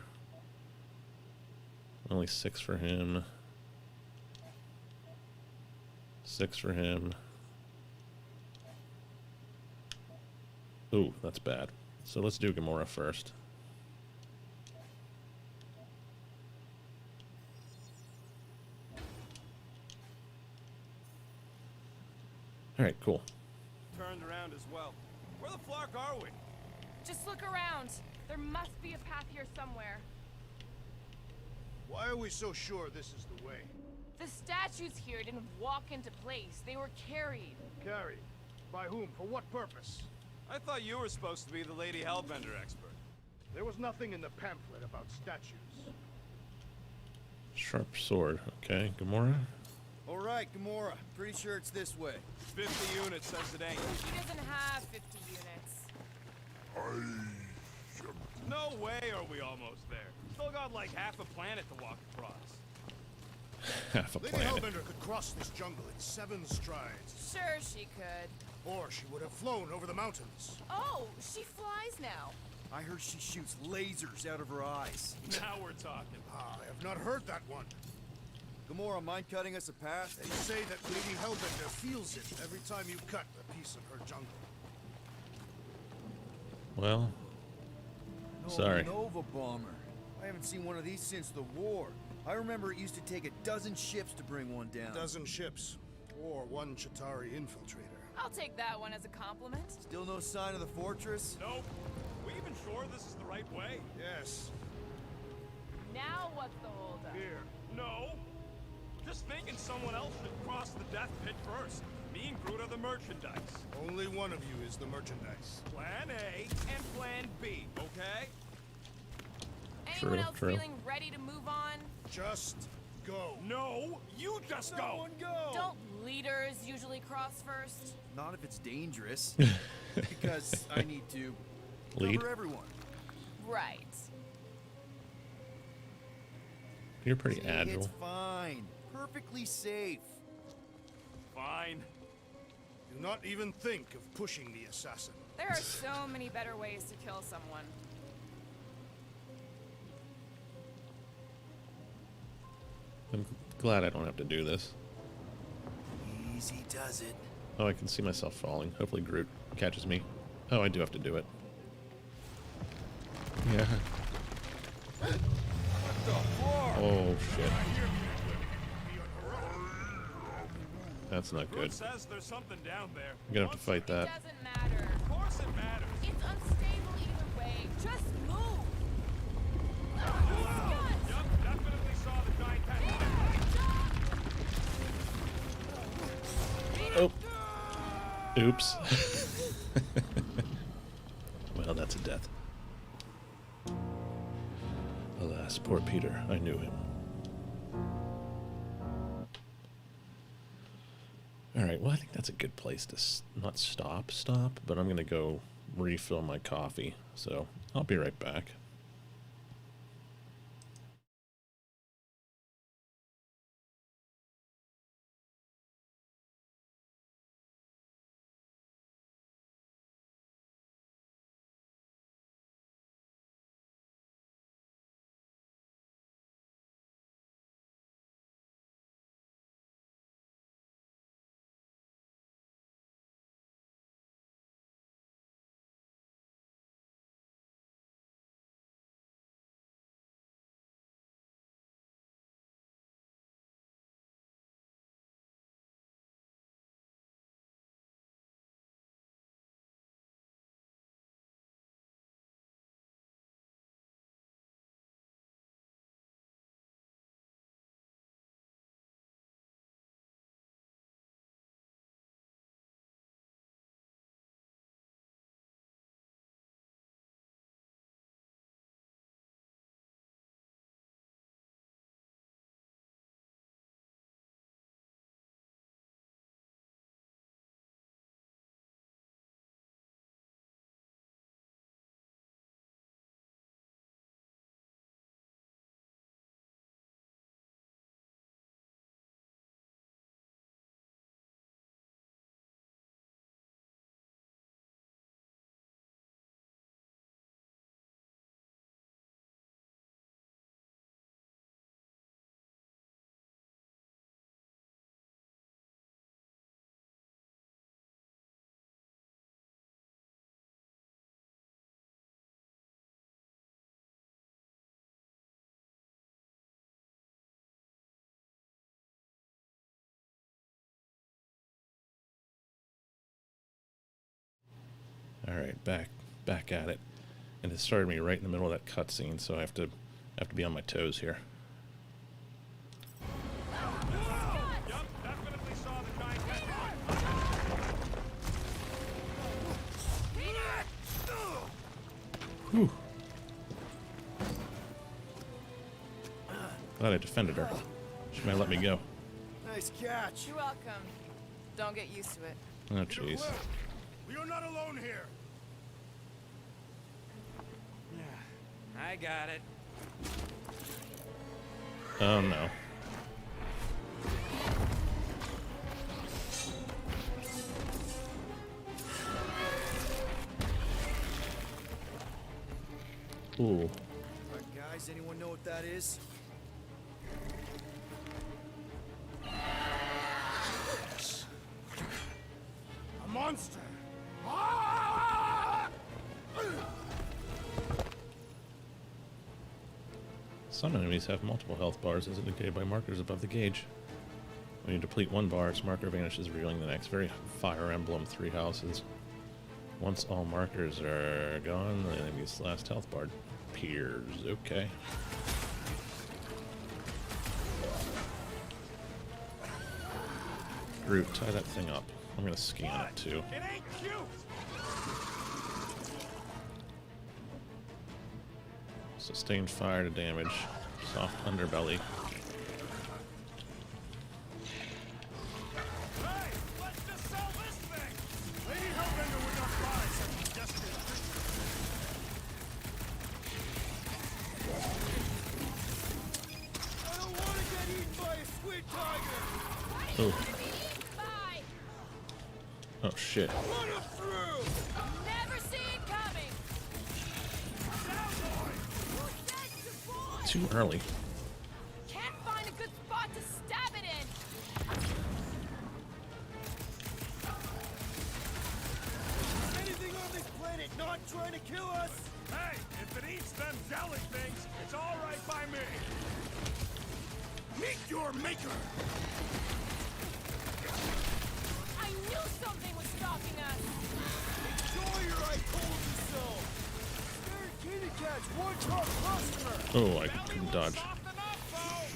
A: Only 6 for him. 6 for him. Ooh, that's bad. So let's do Gamora first. Alright, cool.
I: Turned around as well. Where the flark are we?
G: Just look around. There must be a path here somewhere.
B: Why are we so sure this is the way?
G: The statues here didn't walk into place. They were carried.
B: Carried? By whom? For what purpose?
I: I thought you were supposed to be the Lady Hellbender expert.
B: There was nothing in the pamphlet about statues.
A: Sharp sword. Okay, Gamora.
D: All right, Gamora. Pretty sure it's this way.
I: 50 units says it ain't.
G: He doesn't have 50 units.
I: No way are we almost there. Still got like half a planet to walk across.
A: Half a
B: Lady
A: planet.
B: Hellbender could cross this jungle in 7 strides.
G: Sure she could.
B: Or she would have flown over the mountains.
G: Oh, she flies now.
D: I heard she shoots lasers out of her eyes.
I: Now we're talking.
B: I have not heard that one.
D: Gamora, mind cutting us a path?
B: They say that Lady Hellbender feels it every time you cut a piece of her jungle.
A: Well, sorry.
D: Nova bomber. I haven't seen one of these since the war. I remember it used to take a dozen ships to bring one down.
B: A dozen ships, or 1 Chitauri infiltrator.
G: I'll take that one as a compliment.
D: Still no sign of the fortress?
I: Nope. We even sure this is the right way?
B: Yes.
G: Now what's the holdup?
B: Here.
I: No. Just thinking someone else should cross the death pit first. Me and Groot are the merchandise.
B: Only one of you is the merchandise.
I: Plan A and Plan B, okay?
G: Anyone else
A: true.
G: feeling ready to move on?
B: Just go.
I: No, you just go.
D: Someone go!
G: Don't leaders usually cross first?
D: Not if it's dangerous. Because I need to
A: Lead.
D: cover everyone.
G: Right.
A: You're pretty
D: See,
A: agile.
D: It's fine. Perfectly safe.
I: Fine.
B: Do not even think of pushing the assassin.
G: There are so many better ways to kill someone.
A: I'm glad I don't have to do this.
D: Easy does it.
A: Oh, I can see myself falling. Hopefully Groot catches me. Oh, I do have to do it. Yeah. Oh, shit. That's not
I: Groot
A: good.
I: says there's something down there.
A: I'm gonna have to fight
G: It
A: that.
G: doesn't matter.
I: Of course it matters.
G: It's unstable either way. Just move.
I: Yup, definitely saw the giant tentacle.
A: Oops. Well, that's a death. Alas, poor Peter. I knew him. Alright, well, I think that's a good place to not stop, but I'm going to go refill my coffee. So, I'll be right back. Alright, back at it. And it started me right in the middle of that cutscene, so I have to be on my toes here.
I: Yup, definitely saw the giant head.
A: Whew. Glad I defended her. She might let me go.
D: Nice catch.
E: You're welcome. Don't get used to it.
A: Oh, jeez.
B: We are not alone here.
F: I got it.
A: Oh, no. Ooh.
D: All right, guys, anyone know what that is?
B: A monster. Ah!
A: Some enemies have multiple health bars as indicated by markers above the gauge. When you deplete one bar, its marker vanishes, revealing the next. Very Fire Emblem 3 houses. Once all markers are gone, the enemy's last health bar appears. Okay. Groot, tie that thing up. I'm gonna scan it too.
I: It ain't cute.
A: Sustained fire to damage. Soft underbelly.
I: Hey, let's just sell this thing.
B: Lady Hellbender would not buy such desperate creatures.
D: I don't want to get eaten by a squid tiger.
A: Oh. Oh shit.
D: Run him through.
G: Never see it coming.
A: Too early.
G: Can't find a good spot to stab it in.
D: Anything on this planet not trying to kill us?
I: Hey, if it eats them jelly things, it's all right by me.
B: Meet your maker.
G: I knew something was stalking us.
D: Sawyer, I told you so. Scared kitty cat's one top customer.
A: Oh, I couldn't dodge.
I: Soft enough, though.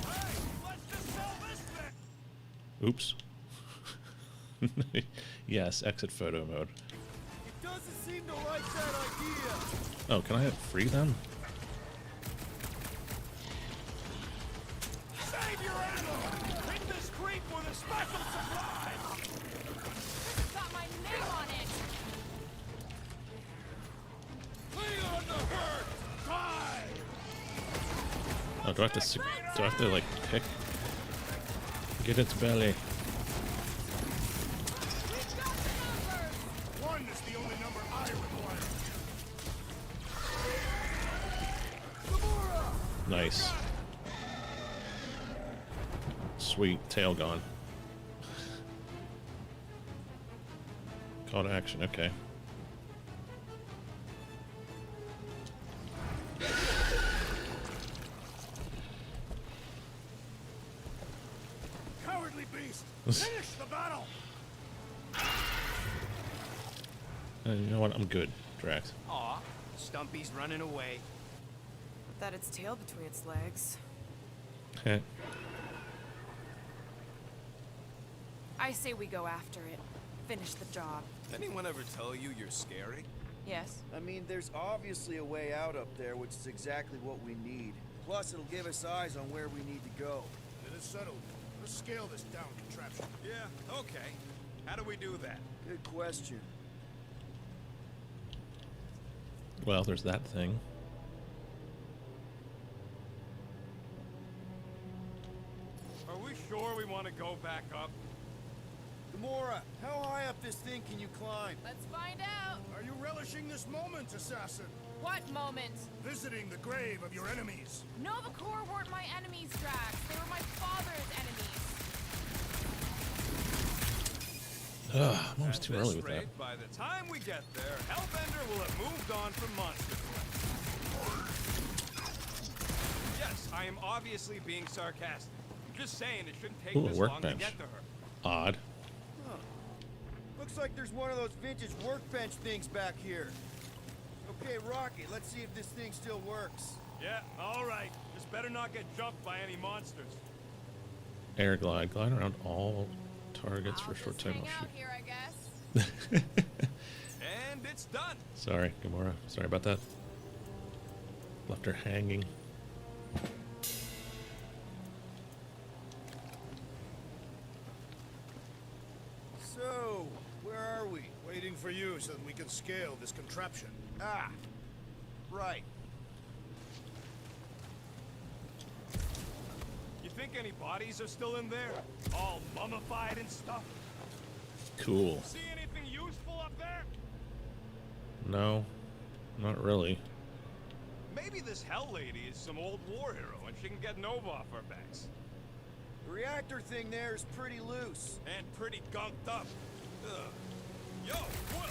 I: Hey, let's just
A: Oops. Yes, exit photo mode.
B: It doesn't seem to like that idea.
A: Oh, can I free them?
B: Save your animal! Hit this creep with a special surprise!
G: This has got my name on it.
B: Lay on the herd! Die!
A: Oh, do I have to like pick? Get its belly.
G: We've got the numbers.
B: One is the only number I require.
A: Nice. Sweet, tail gone. Call to action, okay.
B: Cowardly beast! Finish the battle!
A: You know what? I'm good, Drax.
F: Aw, Stumpy's running away.
E: That its tail between its legs.
A: Heh.
E: I say we go after it. Finish the job.
I: Anyone ever tell you you're scary?
E: Yes?
D: I mean, there's obviously a way out up there, which is exactly what we need. Plus, it'll give us eyes on where we need to go.
B: It is settled. Let's scale this down contraption.
I: Yeah, okay. How do we do that?
D: Good question.
A: Well, there's that thing.
I: Are we sure we want to go back up?
D: Gamora, how high up this thing can you climb?
G: Let's find out.
B: Are you relishing this moment, assassin?
G: What moment?
B: Visiting the grave of your enemies.
G: Nova Corps weren't my enemies, Drax. They were my father's enemies.
A: Ugh, I'm almost
I: At
A: too
I: this
A: early with
I: rate,
A: that.
I: by the time we get there, Hellbender will have moved on from Monster Quest. Yes, I am obviously being sarcastic. I'm just saying it shouldn't take
A: Ooh, a
I: this long to
A: workbench.
I: get to her.
A: Odd.
D: Looks like there's one of those vintage workbench things back here. Okay, Rocket, let's see if this thing still works.
I: Yeah, all right. Just better not get jumped by any monsters.
A: Air glide. Glide around all targets for
G: I'll
A: a short
G: just
A: time.
G: hang
A: I'll
G: out
A: shoot.
G: here, I guess.
I: And it's done.
A: Sorry, Gamora. Sorry about that. Left her hanging.
D: So, where are we?
B: Waiting for you so that we can scale this contraption.
D: Ah, right.
I: You think any bodies are still in there? All mummified and stuff?
A: Cool.
I: See anything useful up there?
A: No, not really.
I: Maybe this Hell Lady is some old war hero and she can get Nova off our backs.
D: The reactor thing there is pretty loose.
I: And pretty gunked up. Ugh. Yo, Quill!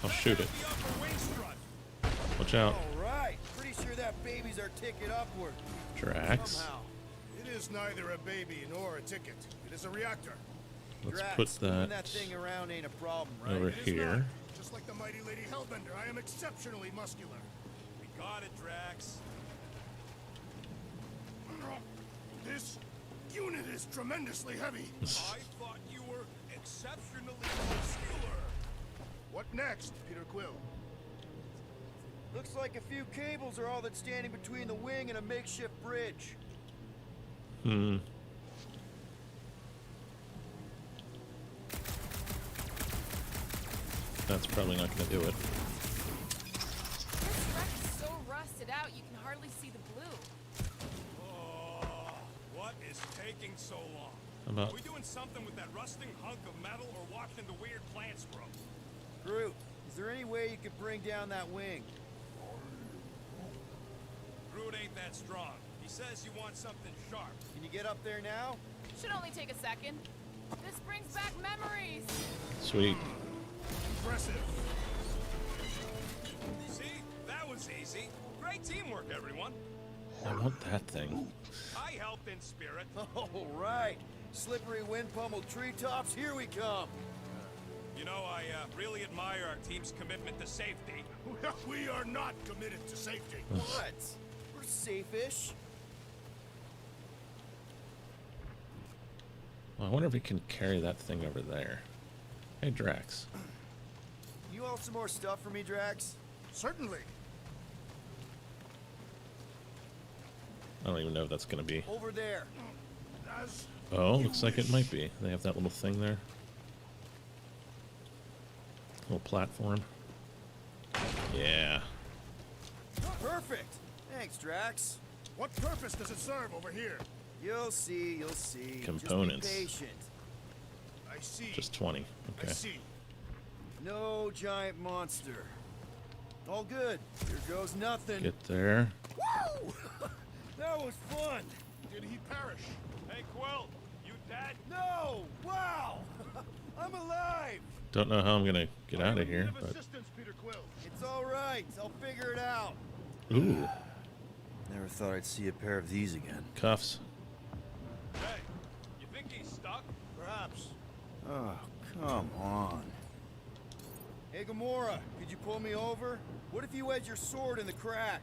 A: I'll
I: check
A: shoot
I: out
A: it.
I: the upper wing strut.
A: Watch out.
D: All right. Pretty sure that baby's our ticket upward.
A: Drax.
D: Somehow.
B: It is neither a baby nor a ticket. It is a reactor.
A: Let's
D: Drax,
A: put
D: moving
A: that
D: that thing around ain't a problem, right?
A: over
B: It is
A: here.
B: not. Just like the mighty Lady Hellbender, I am exceptionally muscular.
I: We got it, Drax.
B: This unit is tremendously heavy.
I: I thought you were exceptionally muscular.
B: What next, Peter Quill?
D: Looks like a few cables are all that's standing between the wing and a makeshift bridge.
A: Hmm. That's probably not going to do it.
G: This wreck is so rusted out you can hardly see the blue.
I: Oh, what is taking so long?
A: How about
I: Are we doing something with that rusting hunk of metal or watching the weird plants grow?
D: Groot, is there any way you could bring down that wing?
I: Groot ain't that strong. He says you want something sharp.
D: Can you get up there now?
G: Should only take a second. This brings back memories.
A: Sweet.
B: Impressive.
I: See? That was easy. Great teamwork, everyone.
A: I want that thing.
I: I helped in spirit.
D: All right. Slippery wind-pummeled treetops, here we come.
I: You know, I really admire our team's commitment to safety.
B: We are not committed to safety.
D: What? We're safe-ish.
A: Well, I wonder if we can carry that thing over there. Hey, Drax.
D: You want some more stuff for me, Drax?
B: Certainly.
A: I don't even know if that's gonna be.
D: Over there.
B: As
A: Oh,
B: you
A: looks like it
B: wish.
A: might be. They have that little thing there. Little platform. Yeah.
D: Perfect. Thanks, Drax.
B: What purpose does it serve over here?
D: You'll see, you'll see.
A: Components.
D: Just be patient.
B: I see.
A: Just 20.
B: I
A: Okay.
B: see.
D: No giant monster. All good. Here goes nothing.
A: Get there.
D: Woo! That was fun.
B: Did he perish?
I: Hey, Quill, you dead?
D: No! Wow! I'm alive!
A: Don't know how I'm gonna get out of here,
B: Need
A: but
B: assistance, Peter Quill.
D: It's all right. I'll figure it out.
A: ooh,
D: Never thought I'd see a pair of these again.
A: cuffs.
I: Hey, you think he's stuck?
B: Perhaps.
D: Oh, come on. Hey, Gamora, could you pull me over? What if you wedge your sword in the crack?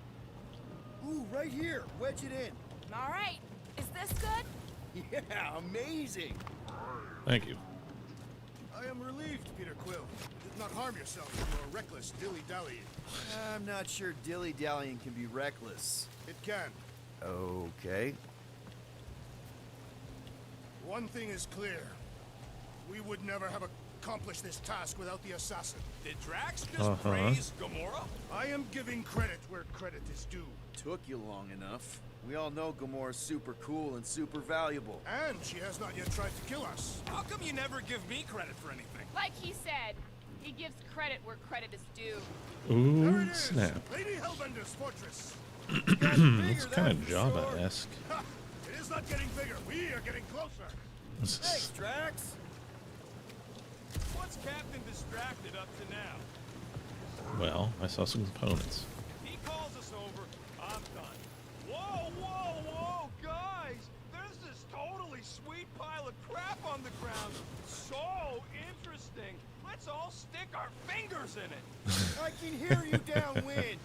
D: Ooh, right here. Wedge it in.
E: All right. Is this good?
D: Yeah, amazing.
A: Thank you.
B: I am relieved, Peter Quill. You did not harm yourself in your reckless dilly-dallying.
D: I'm not sure dilly-dallying can be reckless.
B: It can.
D: Okay.
B: One thing is clear. We would never have accomplished this task without the assassin.
I: Did Drax just praise Gamora?
B: I am giving credit where credit is due.
D: Took you long enough. We all know Gamora's super cool and super valuable.
B: And she has not yet tried to kill us.
I: How come you never give me credit for anything?
G: Like he said, he gives credit where credit is due.
B: There
A: Ooh,
B: it is!
A: snap.
B: Lady Hellbender's fortress!
A: It's kind of Java-esque.
B: Ha! It is not getting bigger. We are getting closer.
D: Thanks, Drax.
I: What's Captain Distracted up to now?
A: Well, I saw some components.
I: If he calls us over, I'm done. Whoa, whoa, whoa, guys! There's this totally sweet pile of crap on the ground. So interesting. Let's all stick our fingers in it.
D: I can hear you downwind.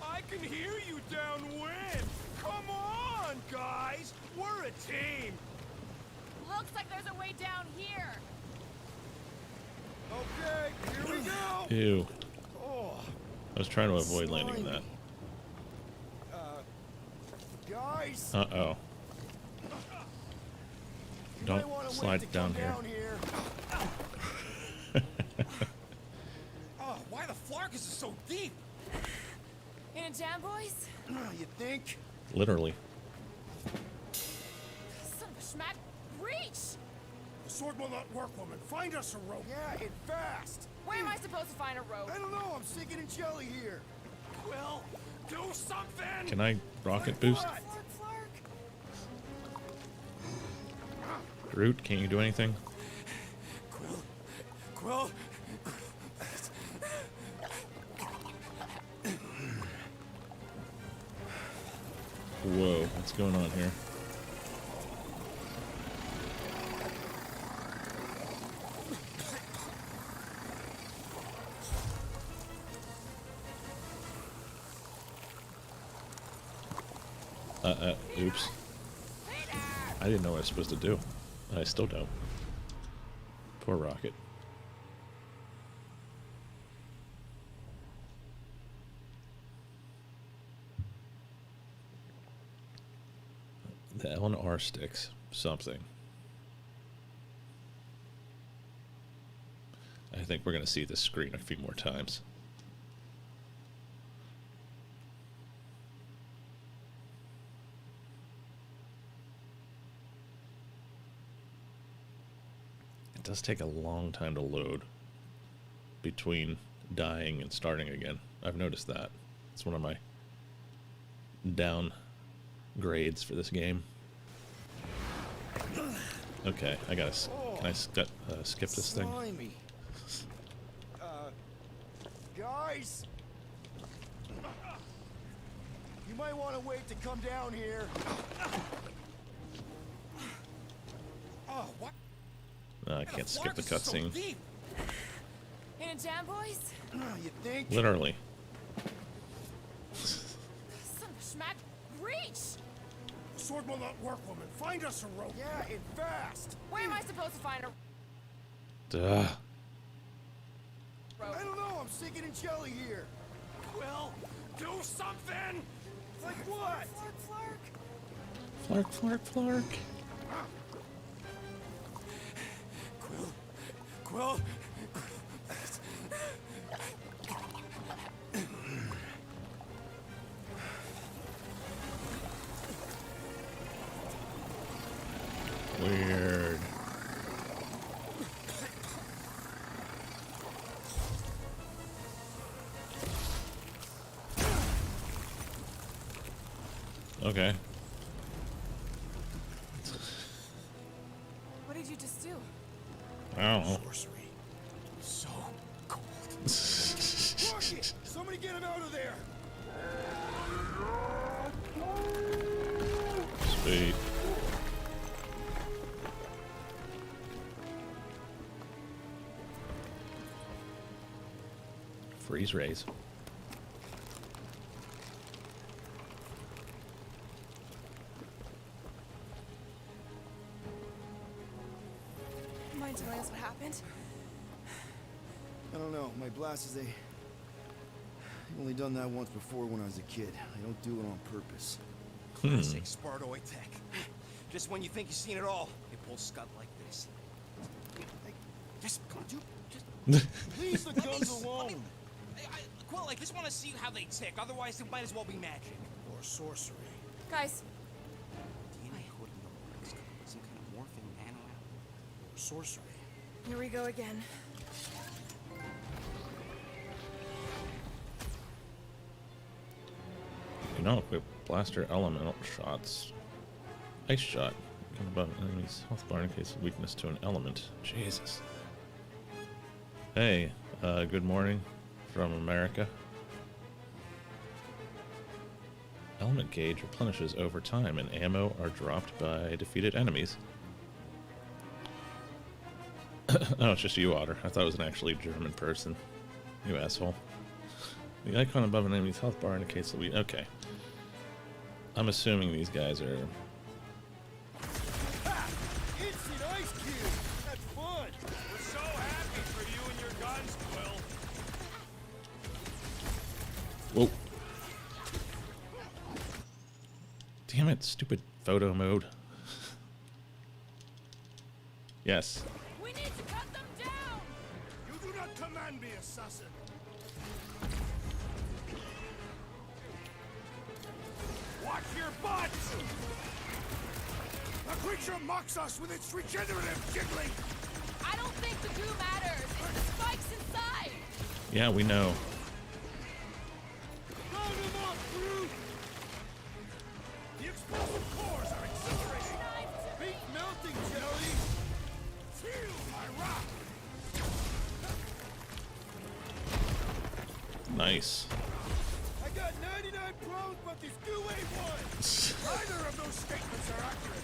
I: I can hear you downwind. Come on, guys. We're a team.
G: Looks like there's a way down here.
D: Okay, here we go.
A: Ew.
D: Oh,
A: I was trying to avoid landing that.
D: guys.
A: Uh-oh.
D: You
A: Don't
D: might wanna wait
A: slide
D: to
A: down
D: come
A: here.
I: Oh, why the Flarkus is so deep?
E: In a jam, boys?
D: You think?
A: Literally.
E: Son of a schmack. Reach!
B: The sword will not work, woman. Find us a rope.
D: Yeah, and fast.
G: Where am I supposed to find a rope?
D: I don't know. I'm sinking in jelly here.
I: Quill, do something!
A: Can I rocket boost?
E: Flark, Flark.
A: Groot, can you do anything?
I: Quill,
A: Whoa, what's going on here? Oops. I didn't know what I was supposed to do. I still don't. Poor Rocket. The L and R sticks. Something. I think we're going to see this screen a few more times. It does take a long time to load between dying and starting again. I've noticed that. It's one of my down grades for this game. Okay, I gotta. Can I skip this thing?
D: Slimy. Guys. You might want to wait to come down here.
I: oh, what?
A: I can't skip the cutscene.
I: So deep.
E: In a jam, boys?
D: You think?
A: Literally.
E: Son of a schmack. Reach!
B: The sword will not work, woman. Find us a rope. Yeah, and fast.
G: Where am I supposed to find a
A: Duh.
G: rope?
B: I don't know. I'm sinking in jelly here.
F: Quill, do something!
B: Like what?
G: Flark, Flark.
A: Flark, flark, flark.
F: Quill,
A: Weird. Okay.
G: What did you just do?
A: I don't know.
B: Sorcery. So cold. Rocket! Somebody get him out of there!
A: Sweet. Freeze rays.
G: Mind telling us what happened?
D: I don't know. My blasters, I've only done that once before when I was a kid. I don't do it on purpose.
F: classic Spartoid tech. Just when you think you've seen it all, it pulls scud like this. Hey, just come on, just
B: Leave the guns alone!
F: Quill, I just want to see how they tick. Otherwise, it might as well be magic.
B: Or sorcery.
G: Guys,
F: DNA coding the marks. Some kind of morphing nano
B: Or sorcery.
G: here we go again.
A: You don't equip blaster elemental shots. Ice shot. Kind of above enemy's health bar in case of weakness to an element. Jesus. Hey, good morning from America. Element gauge replenishes over time and ammo are dropped by defeated enemies. Oh, it's just you, Otter. I thought it was an actually German person. You asshole. The icon above an enemy's health bar indicates that we... Okay. I'm assuming these guys are...
B: Ha! Instant ice cube! That's fun!
I: We're so happy for you and your guns, Quill.
A: Whoa. Damn it, stupid photo mode. Yes.
G: We need to cut them down!
B: You do not command me, assassin!
I: Watch your butts!
B: The creature mocks us with its regenerative jiggling!
G: I don't think the goo matters. It's the spikes inside.
A: Yeah, we know.
B: Round him up, Groot! The explosive cores are exhilarating! Beat melting jelly! Feel my rock!
A: Nice.
B: I got 99 pros, but this goo ain't one! Neither of those statements are accurate!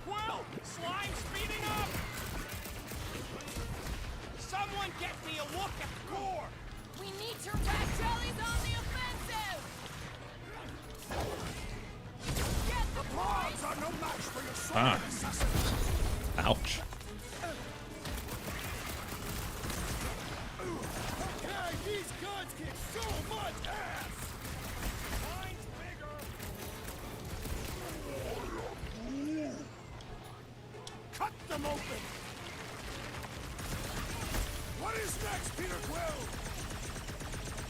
F: Quill! Slime speeding up! Someone get me a look at the core!
G: We need to rat jellies on the offensive. Get the
B: Claws are no match for your sword,
A: Ah.
B: assassin!
A: Ouch.
B: Okay, these guns kick so much ass! Mine's bigger! Cut them open! What is next, Peter Quill?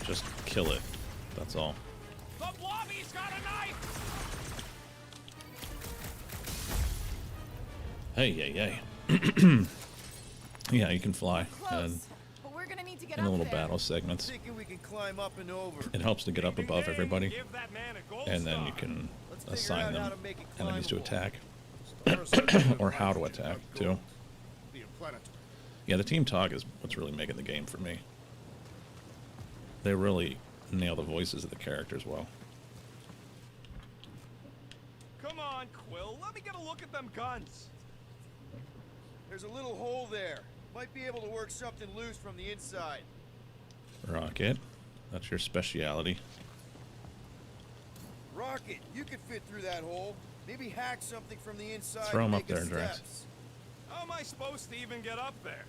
A: Just kill it. That's all.
F: The blobby's got a knife!
A: Hey, yay, yay. Yeah, you can fly.
G: close,
A: And
G: but we're gonna need to get
A: in
G: up
A: the little
G: there.
A: battle segments,
D: Thinking we can climb up and over.
A: it helps to get up above everybody.
I: Give that man a gold
A: And then
I: star.
A: you can
D: Let's figure
A: assign
D: out how
A: them
D: to make it
A: enemies to
D: climbable.
A: attack. Or how to attack, too.
B: The planetary.
A: Yeah, the team talk is what's really making the game for me. They really nail the voices of the characters well.
I: Come on, Quill. Let me get a look at them guns.
D: There's a little hole there. Might be able to work something loose from the inside.
A: Rocket. That's your speciality.
D: Rocket, you could fit through that hole. Maybe hack something from the inside.
A: Throw 'em
D: and
A: up
D: make
A: there,
D: us
A: Drax.
D: steps.
I: How am I supposed to even get up there?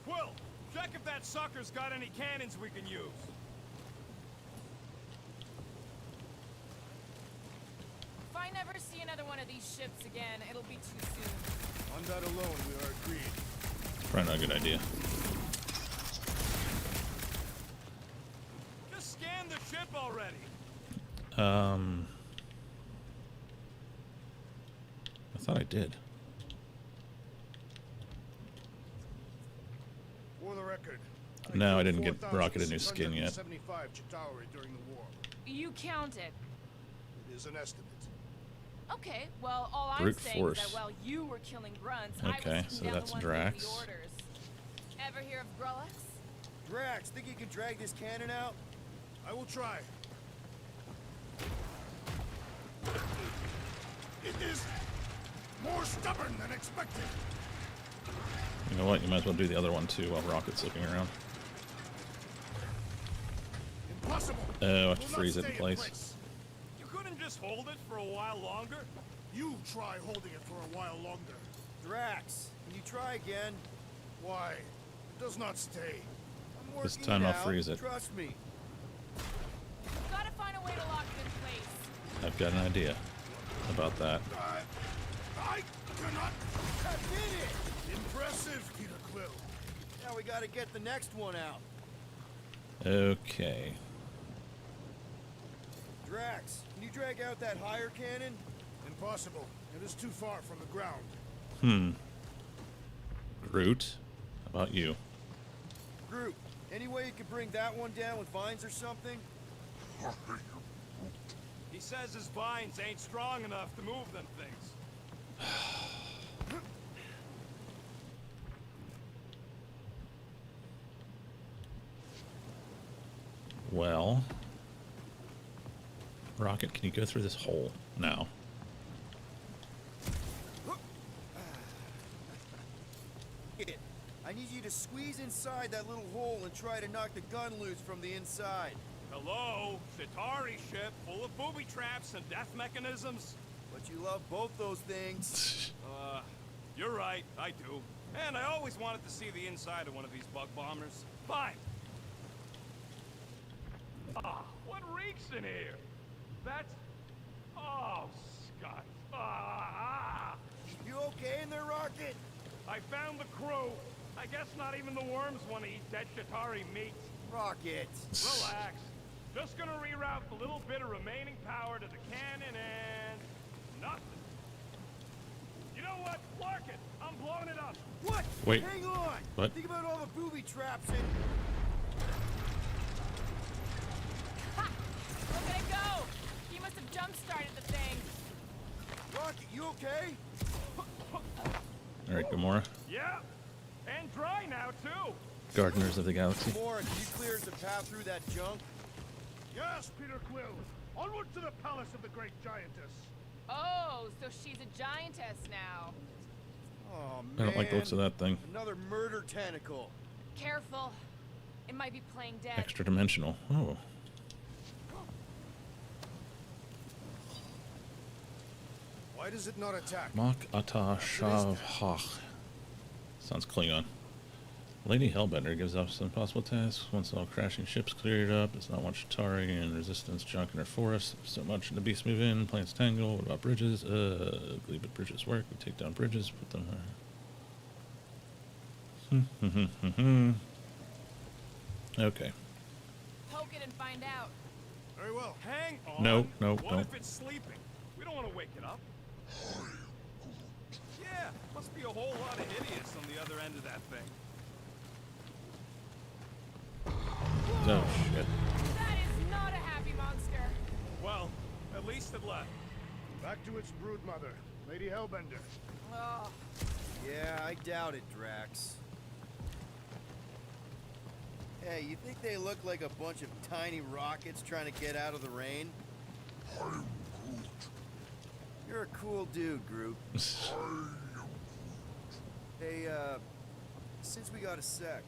I: Quill, check if that sucker's got any cannons we can use.
G: If I never see another one of these ships again, it'll be too soon.
B: On that alone, we are agreed.
A: Probably not a good idea.
I: Just scan the ship already.
A: I thought I did.
B: For the record,
A: No, I didn't get Rocket a new skin yet.
B: 4,675 Chitauri during the war.
G: You counted.
B: It is an estimate.
G: Okay, well, all I'm
A: Brute
G: saying is
A: force.
G: that while you were killing grunts,
A: Okay,
G: I was
A: so
G: taking down
A: that's
G: the ones
A: Drax.
G: with the orders. Ever hear of Grulix?
D: Drax, think you can drag this cannon out?
B: I will try. It is more stubborn than expected.
A: You know what? You might as well do the other one too while Rocket's looking around.
B: Impossible.
A: Oh, I have to
B: Will not
A: freeze it
B: stay
A: in place.
I: You couldn't just hold it for a while longer?
B: You try holding it for a while longer.
D: Drax, can you try again?
B: Why? It does not stay.
D: I'm working
A: This time
D: it
A: I'll
D: out.
A: freeze it.
D: Trust me.
G: We've got to find a way to lock it in place.
A: I've got an idea about that.
B: I cannot.
D: I did it!
B: Impressive, Peter Quill.
D: Now we gotta get the next one out.
A: Okay.
D: Drax, can you drag out that higher cannon?
B: Impossible. It is too far from the ground.
A: Groot, how about you?
D: Groot, any way you could bring that one down with vines or something?
I: He says his vines ain't strong enough to move them things.
A: Well, Rocket, can you go through this hole now?
D: I need you to squeeze inside that little hole and try to knock the gun loose from the inside.
I: Hello? Chitauri ship full of booby traps and death mechanisms?
D: But you love both those things.
I: You're right, I do. And I always wanted to see the inside of one of these bug bombers. Fine. Ah, what reeks in here? That's... Oh, Scott.
D: You okay in there, Rocket?
I: I found the crew. I guess not even the worms want to eat dead Chitauri meat.
D: Rocket.
I: Relax. Just gonna reroute the little bit of remaining power to the cannon and... nothing. You know what? Lark it. I'm blowing it up.
D: What?
A: Wait.
D: Hang on.
A: What?
D: Think about all the booby traps and...
G: Ha! Look at it go! He must have jump-started the thing.
D: Rocket, you okay?
A: All right, Gamora.
I: Yeah. And dry now, too.
A: Gardeners of the Galaxy.
D: More, can you clear us a path through that junk?
B: Yes, Peter Quill. Onward to the palace of the great giantess.
G: Oh, so she's a giantess now.
D: Oh,
A: I
D: man.
A: don't like the looks of that thing.
D: Another murder tentacle.
G: Careful. It might be playing dead.
A: Extra dimensional. Oh.
B: Why does it not attack?
A: Mach Ata Shavhach. Sounds Klingon. Lady Hellbender gives up some possible tasks. Once all crashing ships cleared up, does not want Chitauri and resistance junk in her forest. So much the beasts move in, plants tangle. What about bridges? Ugly, but bridges work. We take down bridges, put them Okay.
G: Poke it and find out.
B: Very well.
I: Hang on.
A: No, no,
I: What
A: no.
I: if it's sleeping? We don't want to wake it up. Yeah, must be a whole lot of idiots on the other end of that thing.
A: Oh, shit.
G: That is not a happy monster.
I: Well, at least it left.
B: Back to its brood mother, Lady Hellbender.
G: Oh,
D: Yeah, I doubt it, Drax. Hey, you think they look like a bunch of tiny rockets trying to get out of the rain?
H: I'm Groot.
D: You're a cool dude, Groot. Hey, since we got a sec,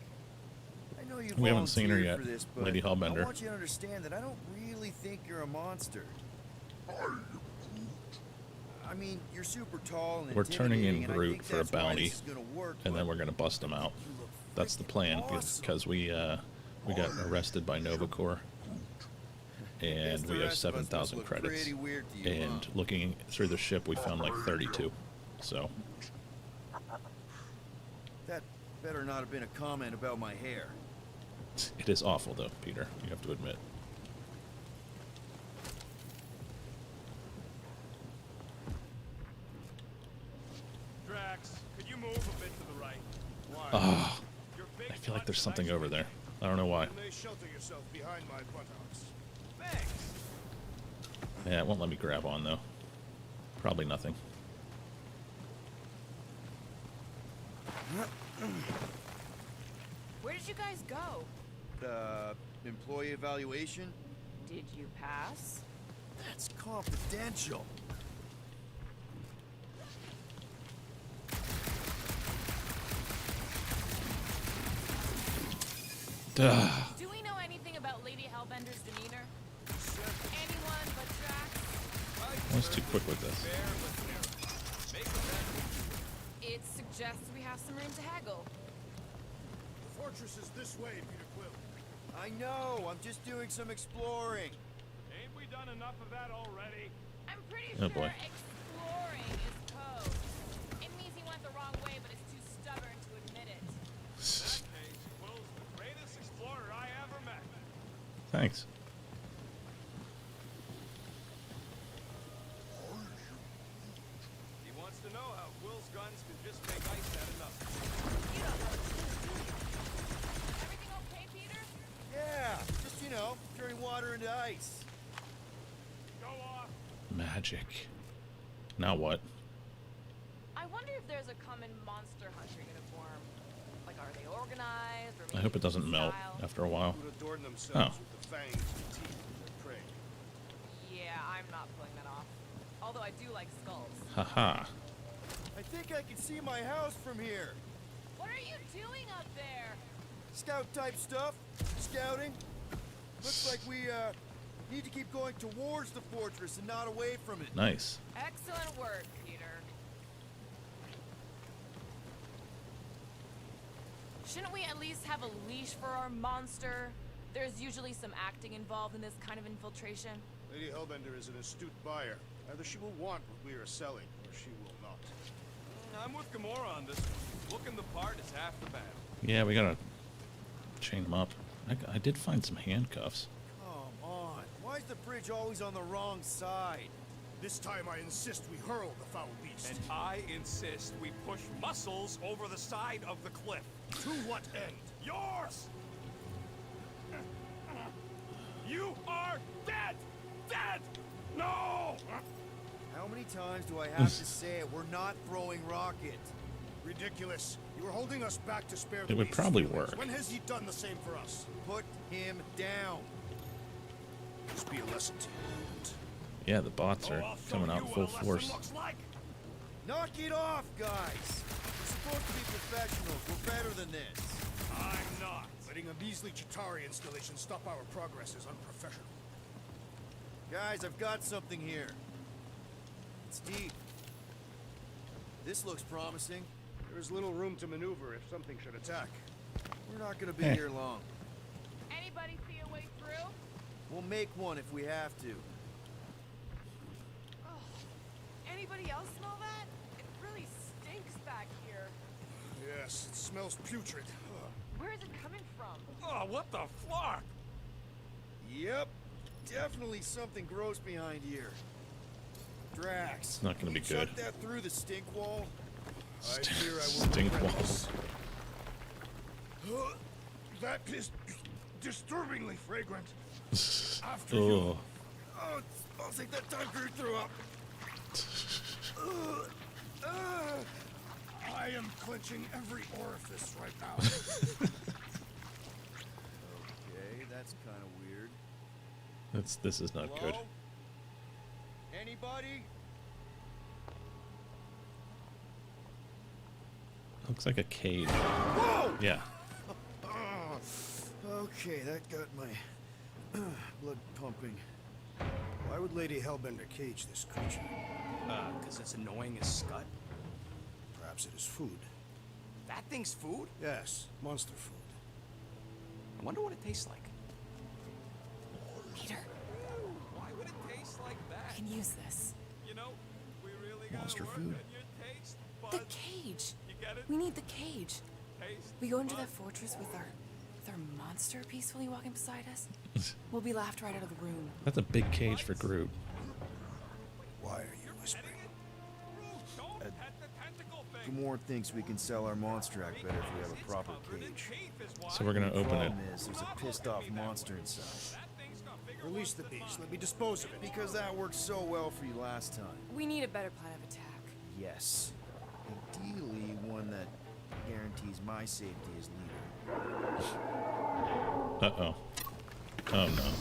D: I know you
A: We haven't seen her
D: volunteered
A: yet,
D: for this, but
A: Lady Hellbender.
D: I want you to understand that I don't really think you're a monster. I mean, you're super tall and
A: We're turning in
D: intimidating, and I
A: Groot
D: think
A: for a
D: that's why
A: bounty,
D: this is gonna work,
A: and then
D: but
A: we're gonna bust him out.
D: you look
A: That's the
D: freaking
A: plan,
D: awesome.
A: because we got arrested by Nova Corps,
D: Guess
A: and
D: the
A: we have
D: rest of us must
A: 7,000
D: look
A: credits.
D: pretty weird to you,
A: And
D: huh?
A: looking through the ship, we found like 32. So
D: That better not have been a comment about my hair.
A: it is awful, though, Peter. You have to admit.
I: Drax, could you move a bit to the right?
B: Why?
A: Ah,
I: Your big
A: I feel like
I: butt
A: there's
I: is
A: something
I: actually
A: over there.
I: big.
A: I don't know why.
B: You may shelter yourself behind my buttocks.
I: Thanks.
A: Yeah, it won't let me grab on though. Probably nothing.
E: Where did you guys go?
D: Employee evaluation?
E: Did you pass?
D: That's confidential.
A: Duh.
G: Do we know anything about Lady Hellbender's demeanor? Anyone but Drax?
A: I was too quick with this.
G: It suggests we have some room to haggle.
B: The fortress is this way, Peter Quill.
D: I know, I'm just doing some exploring.
I: Ain't we done enough of that already?
G: I'm pretty
A: Oh,
G: sure
A: boy.
G: exploring is code. It means he went the wrong way, but is too stubborn to admit it.
I: In that case, Quill's the greatest explorer I ever met.
A: Thanks.
I: He wants to know how Quill's guns can just make ice out of nothing.
G: You don't know what to do. Everything okay, Peter?
D: Yeah, just, turning water into ice.
I: Go off.
A: Magic. Now what?
G: I wonder if there's a common monster hunter uniform. Like, are they organized? Or
A: I hope it doesn't melt
G: style?
A: after a while.
B: Who'd adorn themselves
A: Oh.
B: with the fangs and teeth of their prey.
G: Yeah, I'm not pulling that off. Although I do like skulls.
A: Haha.
D: I think I can see my house from here.
G: What are you doing up there?
D: Scout type stuff. Scouting. Looks like we need to keep going towards the fortress and not away from it.
A: Nice.
G: Excellent work, Peter. Shouldn't we at least have a leash for our monster? There's usually some acting involved in this kind of infiltration.
B: Lady Hellbender is an astute buyer. Either she will want what we are selling, or she will not.
I: I'm with Gamora on this one. Looking the part is half the battle.
A: Yeah, we gotta chain them up. I did find some handcuffs.
D: Come on. Why is the bridge always on the wrong side?
B: This time I insist we hurl the foul beast.
I: And I insist we push muscles over the side of the cliff.
B: To what end?
I: Yours! You are dead! Dead! No!
D: How many times do I have to say it? We're not throwing rocket.
B: Ridiculous. You were holding us back to spare
A: It
B: the
A: would
B: beast's
A: probably
B: feelings.
A: work.
B: When has he done the same for us?
D: Put him down.
B: This be a lesson to you.
A: Yeah, the bots
I: Oh,
A: are
I: I'll show
A: coming out
I: you
A: full
I: what a lesson
A: force.
I: looks like.
D: Knock it off, guys. We're supposed to be professionals. We're better than this.
I: I'm not.
B: Letting a measly Chitauri installation stop our progress is unprofessional.
D: Guys, I've got something here. It's deep. This looks promising.
B: There is little room to maneuver if something should attack.
D: We're not gonna be
A: Eh.
D: here long.
G: Anybody see a way through?
D: We'll make one if we have to.
G: Anybody else smell that? It really stinks back here.
B: Yes, it smells putrid. Ugh.
G: Where is it coming from?
I: Oh, what the flark?
D: Yep. Definitely something gross behind here. Drax.
A: It's not gonna be
D: can you
A: good.
D: Shut that through the stink wall.
B: I fear I will
A: Stink
B: regret
A: walls.
B: this. That is disturbingly fragrant. After you.
A: Oh,
D: Oh, it smells like that time Groot threw up.
B: I am clenching every orifice right now.
D: Okay, that's kind of weird.
A: this is not good.
D: Hello? Anybody?
A: Looks like a cage.
D: Whoa!
A: Yeah.
B: Okay, that got my blood pumping. Why would Lady Hellbender cage this creature?
F: Cause it's annoying as scut.
B: Perhaps it is food.
F: That thing's food?
B: Yes, monster food.
F: I wonder what it tastes like.
E: Peter,
C: Why would it taste like
E: I
C: that?
E: can use this.
C: You know, we really gotta
D: Monster
C: work
D: food.
C: on your taste
E: The
C: buds.
E: cage.
C: You get it?
E: We need the cage.
C: Taste
E: We go into
C: buds.
E: that fortress with our monster peacefully walking beside us. We'll be laughed right out of the room.
A: That's a big cage for Groot.
B: Why are you whispering?
C: Groot, don't pet the tentacle thing.
D: Gamorrean thinks we can sell our monster act better if we have a proper cage.
A: So we're gonna open it.
D: Problem is, there's a pissed off monster inside.
B: Release the beast. Let me dispose of it.
D: Because that worked so well for you last time.
E: We need a better plan of attack.
D: Yes. Ideally, one that guarantees my safety as leader.
A: Uh-oh. Oh, no.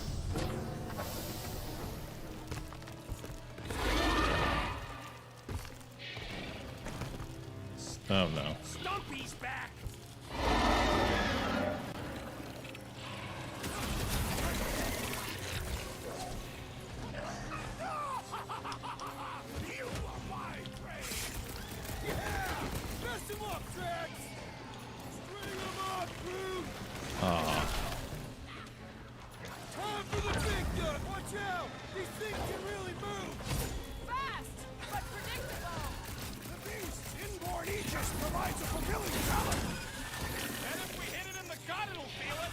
A: Oh, no.
I: Stumpy's back!
B: You are my prey!
I: Mess him up, Drax! String him up, Groot!
A: Aw.
I: Time for the big gun! Watch out! These things can really move!
G: Fast, but predictable.
B: The beast's inborn aegis provides a fulfilling challenge!
I: And if we hit it in the gut, it'll feel it!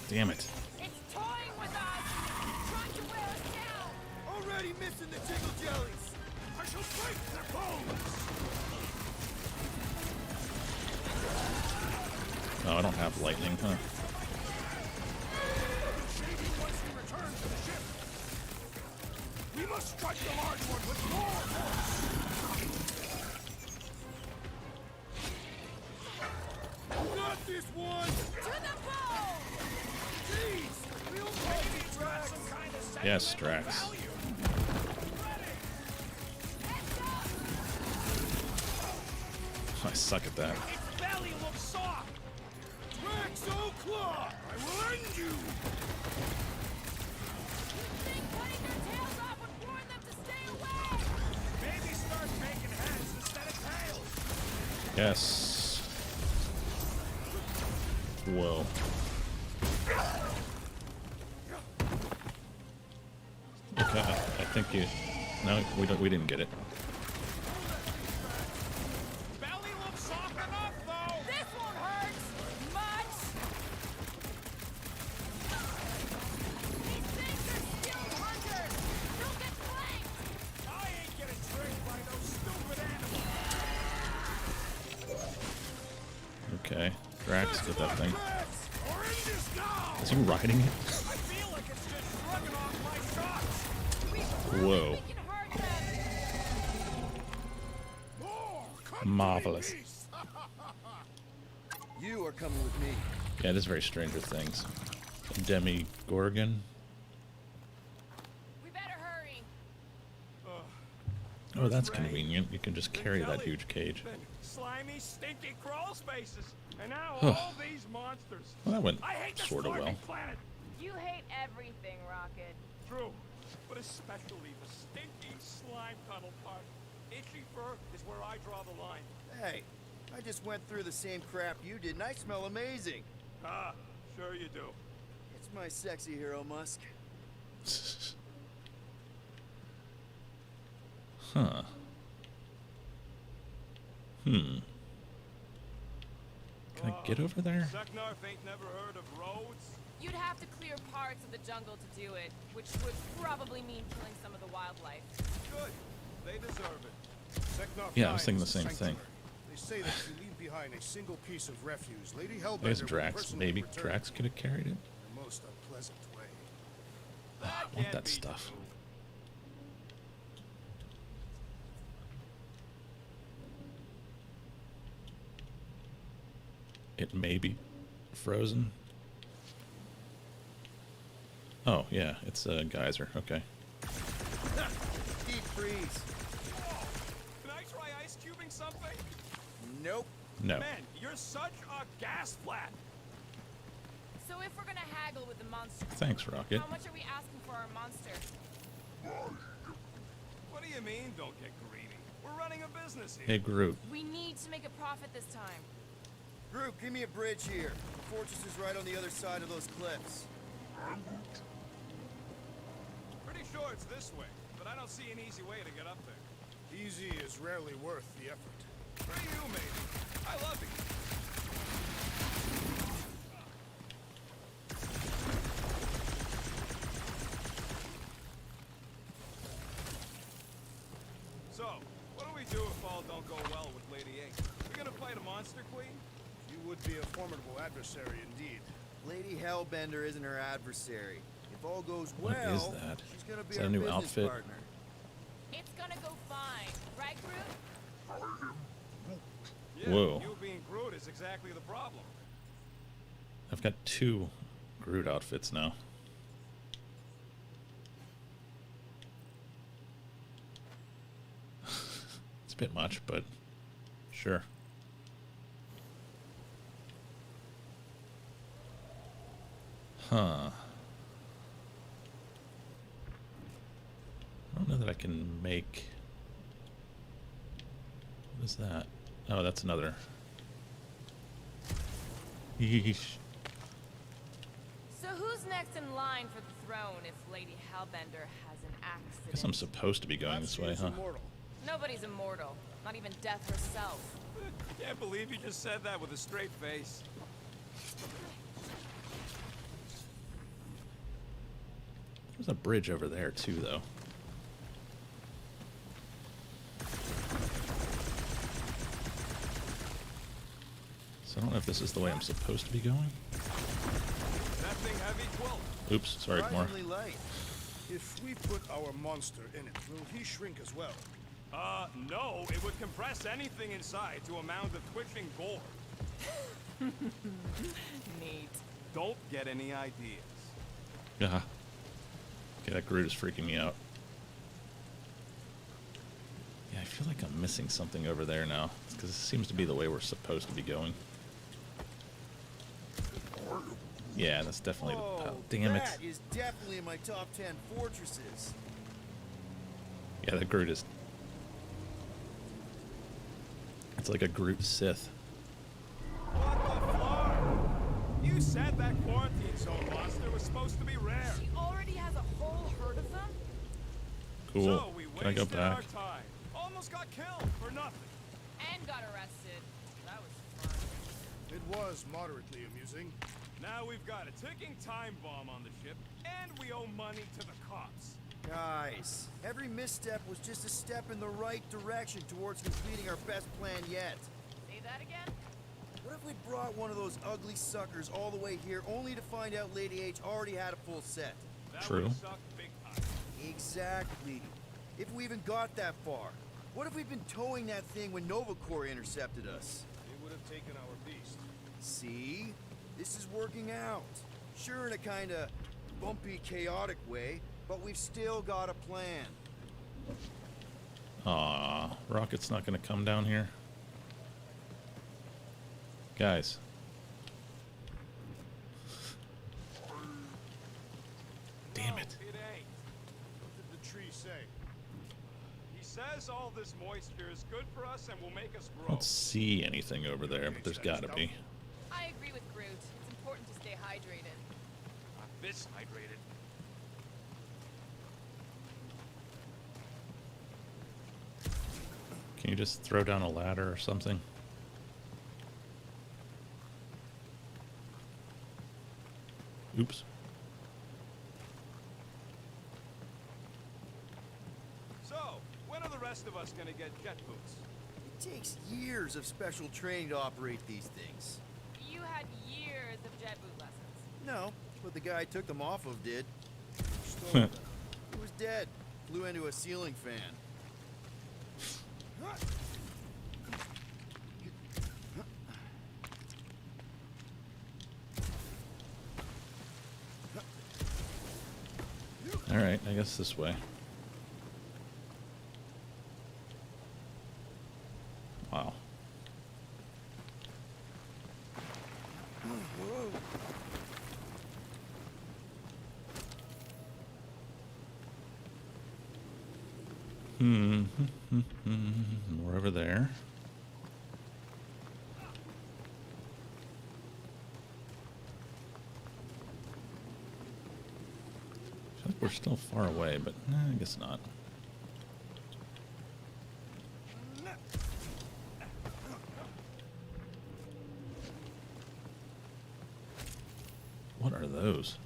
A: Damn it.
G: It's toying with us, trying to wear us down.
I: Already missing the jiggle jellies!
B: I shall break their bones!
A: Oh, I don't have lightning, huh?
B: Shady wants to return to the ship! We must strike the large one with more force!
I: Got this one!
G: To the bone!
I: Jeez! Real baby Drax!
B: Some kind of
A: Yes, Drax.
B: value!
A: I suck at that.
I: Its belly looks soft! Drax O'Claw!
B: I will end you!
G: Think cutting their tails off would warn them to stay away!
B: Maybe start making heads instead of tails!
A: Yes. Whoa. Okay, I think you... No, we didn't get it.
I: Belly looks soft enough, though!
G: This won't hurt much! These things are skilled hunters! They'll get flanked!
B: I ain't getting tricked by those stupid animals!
A: Okay. Drax, get that thing.
B: Rats are in disguise!
A: Is he riding it?
B: I feel like it's just shrugging off my shots!
A: Whoa.
G: We can hurt them!
B: More country
A: Marvelous.
B: beasts!
D: You are coming with me.
A: Yeah, it is very Stranger Things. Demi-Gorgon.
G: We better hurry.
A: Oh, that's convenient. You can just carry that huge cage.
I: Then slimy, stinky crawl spaces. And now
A: Huh.
I: all these monsters.
A: Well, that went
I: I hate this
A: sort of well.
I: fucking planet.
G: You hate everything, Rocket.
I: True, but especially the stinky slime tunnel part. Itchy fur is where I draw the line.
D: Hey, I just went through the same crap you did, and I smell amazing.
I: Ah, sure you do.
D: It's my sexy hero, Musk.
A: Huh. Can I get over there?
I: Seknarf ain't never heard of roads.
G: You'd have to clear parts of the jungle to do it, which would probably mean killing some of the wildlife.
C: Good. They deserve it.
B: Seknarf
A: Yeah, I was
B: Nine
A: thinking
B: is
A: the
B: a
A: same thing.
B: sanctuary. They say that if you leave behind a single piece of refuse, Lady Hellbender
A: There's
B: will
A: Drax.
B: personally
A: Maybe
B: return
A: Drax could have carried it.
B: in the most unpleasant way.
A: I want
I: Can't
A: that
I: be
A: stuff.
I: true.
A: It may be frozen. Oh, yeah, it's a geyser. Okay.
D: Deep freeze.
C: Can I try ice cubing something?
D: Nope.
A: No.
I: Man, you're such a gas flat.
G: So if we're gonna haggle with the monster,
A: Thanks, Rocket.
G: how much are we asking for our monster?
I: What do you mean, don't get greedy? We're running a business here.
A: Hey, Groot.
G: We need to make a profit this time.
D: Groot, give me a bridge here. The fortress is right on the other side of those cliffs.
I: Pretty sure it's this way, but I don't see an easy way to get up there.
B: Easy is rarely worth the effort.
I: For you, maybe. I love you. So, what do we do if all don't go well with Lady A? We gonna fight a monster queen?
B: You would be a formidable adversary indeed.
D: Lady Hellbender isn't her adversary. If all goes
A: What
D: well,
A: is that?
D: she's gonna be
A: Is that
D: our
A: a new
D: business
A: outfit?
D: partner.
G: It's gonna go fine, right, Groot?
I: Yeah,
A: Whoa.
I: you being Groot is exactly the problem.
A: I've got 2 Groot outfits now. It's a bit much, but sure. Huh. I don't know that I can make... What is that? Oh, that's another... Yeesh.
G: So who's next in line for the throne if Lady Hellbender has an accident?
A: Guess I'm supposed to be going
B: Perhaps
A: this way,
B: she is
A: huh?
B: immortal.
G: Nobody's immortal, not even death herself.
I: Can't believe you just said that with a straight face.
A: There's a bridge over there, too, though. So I don't know if this is the way I'm supposed to be going.
I: That thing heavy, Quill?
A: Oops, sorry, more.
D: Surprisingly light.
B: If we put our monster in it, will he shrink as well?
I: No. It would compress anything inside to a mound of twitching gore.
G: Neat.
I: Don't get any ideas.
A: Yeah. Okay, that Groot is freaking me out. Yeah, I feel like I'm missing something over there now. Because it seems to be the way we're supposed to be going. Yeah, that's definitely the...
D: Whoa,
A: Oh, damn it.
D: that is definitely in my top 10 fortresses.
A: Yeah, that Groot is... It's like a Groot Sith.
I: What the fuck? You said that quarantine zone monster was supposed to be rare.
G: She already has a whole herd of them?
A: Cool.
I: So we
A: Can I go
I: wasted
A: back?
I: our time. Almost got killed for nothing.
G: And got arrested. That was fun.
B: It was moderately amusing.
I: Now we've got a ticking time bomb on the ship, and we owe money to the cops.
D: Guys, every misstep was just a step in the right direction towards completing our best plan yet.
G: Say that again?
D: What if we brought one of those ugly suckers all the way here only to find out Lady H already had a full set?
I: That
A: True.
I: would've sucked big time.
D: Exactly. If we even got that far. What if we'd been towing that thing when Nova Corps intercepted us?
B: It would have taken our beast.
D: See? This is working out. Sure, in a kinda bumpy, chaotic way, but we've still got a plan.
A: Aw, Rocket's not gonna come down here. Guys. Damn it.
I: No, it ain't.
B: What did the tree say?
I: He says all this moisture is good for us and will make us
A: I
I: grow.
A: don't see anything over there, but there's gotta be.
G: I agree with Groot. It's important to stay hydrated.
I: I'm this hydrated.
A: Can you just throw down a ladder or something? Oops.
I: So, when are the rest of us gonna get jet boots?
D: It takes years of special training to operate these things.
G: You had years of jet boot lessons.
D: No, but the guy I took them off of did.
B: Stole them.
D: He was dead. Flew into a ceiling fan.
A: Alright, I guess this way. Wow. More over there. I feel like we're still far away, but I guess not. What are those?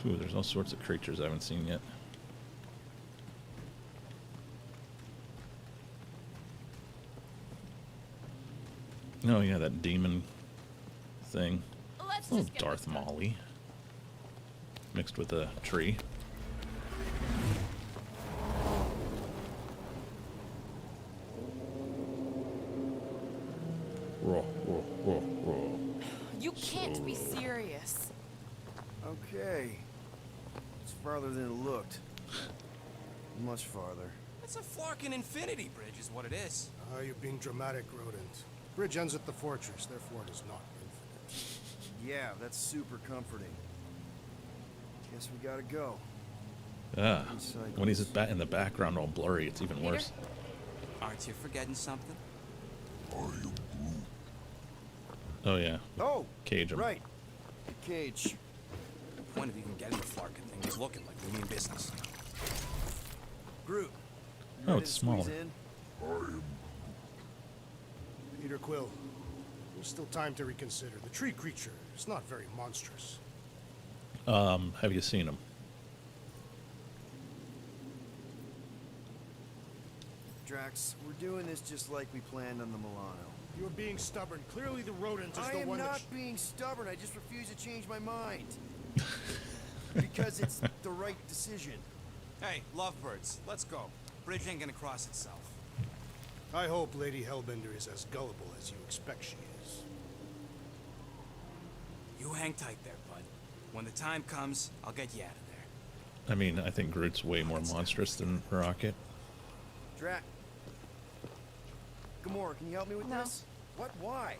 A: Ooh, there's all sorts of creatures I haven't seen yet. Oh yeah, that demon thing.
G: Let's
A: Little
G: just get
A: Darth
G: this done.
A: Maul-y mixed with a tree. Roar, roar, roar, roar.
E: You can't be serious.
D: Okay. It's farther than it looked. Much farther.
C: It's a Flarkin infinity bridge is what it is.
B: You're being dramatic, rodent. Bridge ends at the fortress, therefore it is not infinite.
D: Yeah, that's super comforting. Guess we gotta go.
A: Ah, when he's in the background all blurry, it's even
G: Peter?
A: worse.
C: Aren't you forgetting something?
H: I am Groot.
A: Oh yeah,
D: Oh,
A: cage him.
D: right. The cage.
C: The point of even getting the Flarkin thing is looking like we mean business.
D: Groot. you
A: Oh,
D: ready
A: it's
D: to squeeze
A: smaller.
D: in?
H: I am
B: Peter Quill, there's still time to reconsider. The tree creature is not very monstrous.
A: Have you seen him?
D: Drax, we're doing this just like we planned on the Milano.
B: You're being stubborn. Clearly the rodent is
D: I
B: the
D: am
B: one
D: not
B: that...
D: being stubborn. I just refuse to change my mind. Because it's the right decision.
C: Hey, lovebirds, let's go. Bridge ain't gonna cross itself.
B: I hope Lady Hellbender is as gullible as you expect she is.
C: You hang tight there, bud. When the time comes, I'll get you out of there.
A: I mean, I think Groot's way more monstrous than Rocket.
D: Drax. Gamora, can you help me with
E: No.
D: this? What? Why?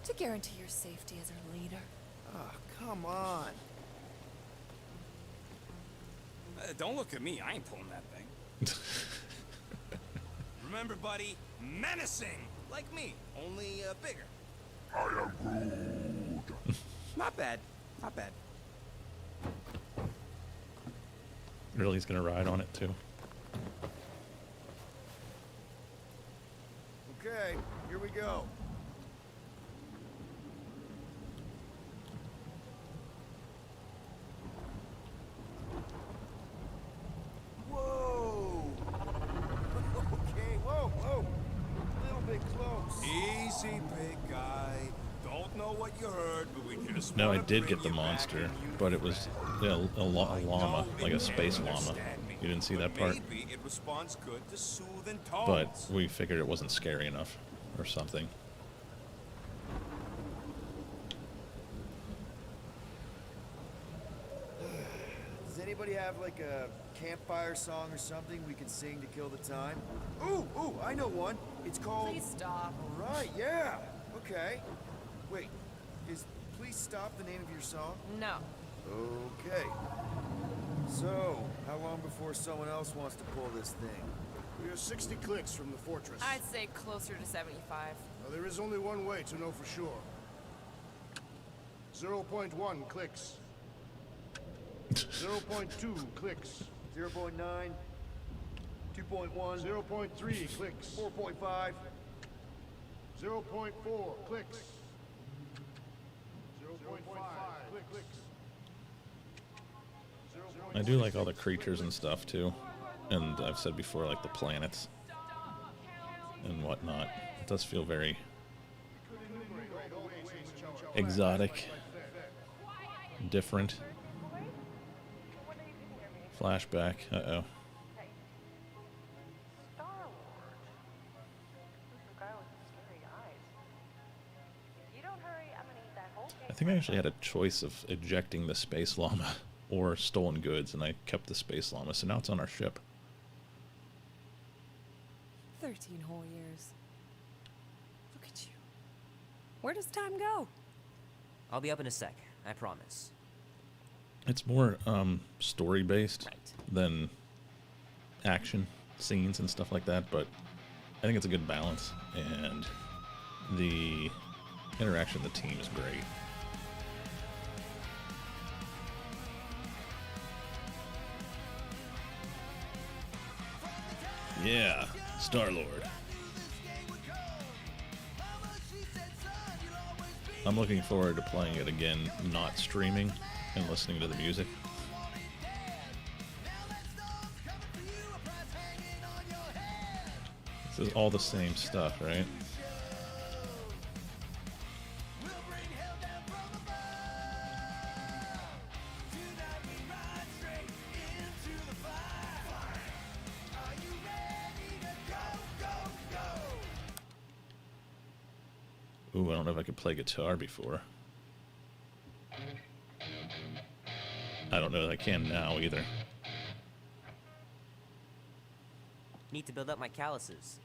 E: To guarantee your safety as our leader.
D: Oh, come on.
C: Don't look at me, I ain't pulling that thing. Remember, buddy, menacing! Like me, only bigger.
H: I am Groot.
C: Not bad, not bad.
A: Really, he's gonna ride on it too.
D: Okay, here we go. Whoa! Okay, whoa, whoa. A little bit close.
I: Easy, big guy. Don't know what you heard, but we just
A: No, I
I: wanna
A: did
I: bring
A: get the
I: you back
A: monster,
I: in
A: but it was a llama, like a space llama. You didn't see that part?
I: Maybe it responds good to soothing tones.
A: But we figured it wasn't scary enough, or something.
D: Does anybody have like a campfire song or something we can sing to kill the time? Ooh, I know one. It's called...
E: Please stop.
D: All right, yeah. Okay. Wait, is Please Stop the name of your song?
E: No.
D: Okay. So, how long before someone else wants to pull this thing?
B: We are 60 clicks from the fortress.
E: I'd say closer to 75.
B: Now, there is only one way to know for sure. 0.1 clicks. 0.2 clicks.
D: 0.9, 2.1,
B: 0.3 clicks.
D: 4.5.
B: 0.4 clicks. 0.5 clicks.
A: I do like all the creatures and stuff too. And I've said before, like the planets and whatnot. It does feel very exotic, different. Flashback. Uh-oh. I think I actually had a choice of ejecting the space llama or stolen goods, and I kept the space llama, so now it's on our ship.
E: 13 whole years. Look at you. Where does time go?
J: I'll be up in a sec, I promise.
A: It's more story based
J: Right.
A: than action scenes and stuff like that, but I think it's a good balance, and the interaction of the team is great. Yeah, Star-Lord. I'm looking forward to playing it again, not streaming, and listening to the music. This is all the same stuff, right? Ooh, I don't know if I could play guitar before. I don't know that I can now either.
J: Need to build up my calluses.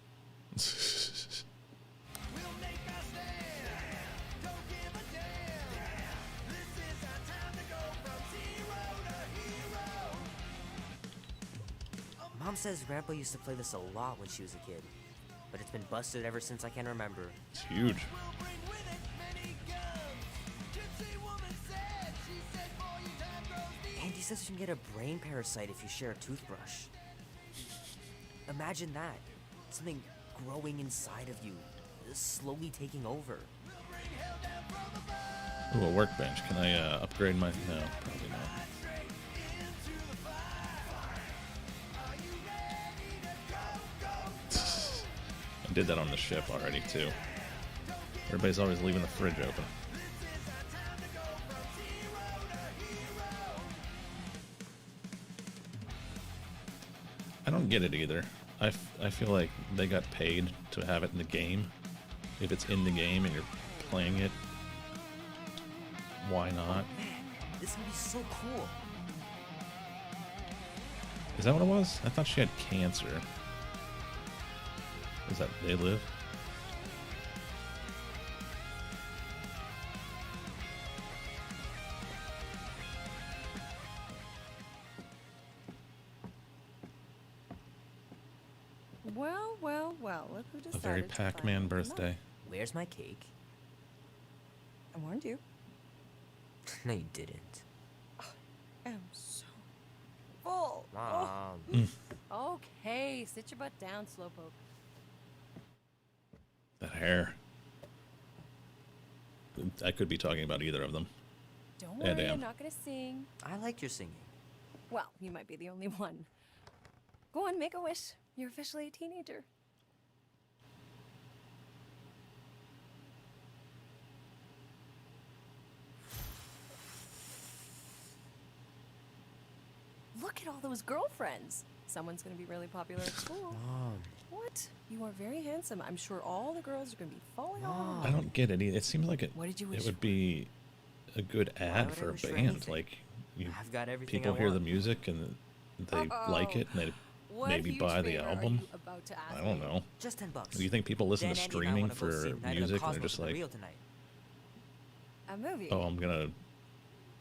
J: Mom says Grandpa used to play this a lot when she was a kid, but it's been busted ever since I can remember.
A: It's huge.
J: Andy says you can get a brain parasite if you share a toothbrush. Imagine that. Something growing inside of you, slowly taking over.
A: Ooh, a workbench. Can I upgrade my... No, probably not. I did that on the ship already, too. Everybody's always leaving the fridge open. I don't get it either. I feel like they got paid to have it in the game. If it's in the game and you're playing it, why not?
J: Man, this would be so cool.
A: Is that what it was? I thought she had cancer. Is that they live?
E: Well, well, well, look who
A: A
E: decided
A: very
E: to
A: Pac-Man
E: finally come
A: birthday.
E: up.
J: Where's my cake?
E: I warned you.
J: No, you didn't.
E: I am so full.
J: Mom.
G: Okay, sit your butt down, Slowpoke.
A: That hair. I could be talking about either of them.
G: Don't
A: Yeah,
G: worry,
A: damn.
G: I'm not gonna sing.
J: I like your singing.
G: Well, you might be the only one. Go on, make a wish. You're officially a teenager. Look at all those girlfriends. Someone's gonna be really popular at school.
J: Mom.
G: What? You are very handsome. I'm sure all the girls are gonna be falling off.
A: I don't get it either. It seems like
G: What did you
A: it
G: wish
A: would
G: for?
A: be a good ad
J: would I
A: for a
J: wish for
A: band.
J: anything?
A: Like,
J: I've got everything
A: people
J: I
A: hear the
J: want.
A: music and they like it, and they
G: What
A: maybe
G: huge
A: buy the
G: favor are
A: album.
G: you about to ask
A: I don't
G: me?
A: know.
J: Just $10.
A: Do you think people listen
J: Then
A: to
J: Andy and I
A: streaming
J: wanna go
A: for
J: see Night of the
A: music and they're
J: Cosmos
A: just
J: in
A: like,
J: Rio tonight.
G: A movie.
A: oh, I'm gonna...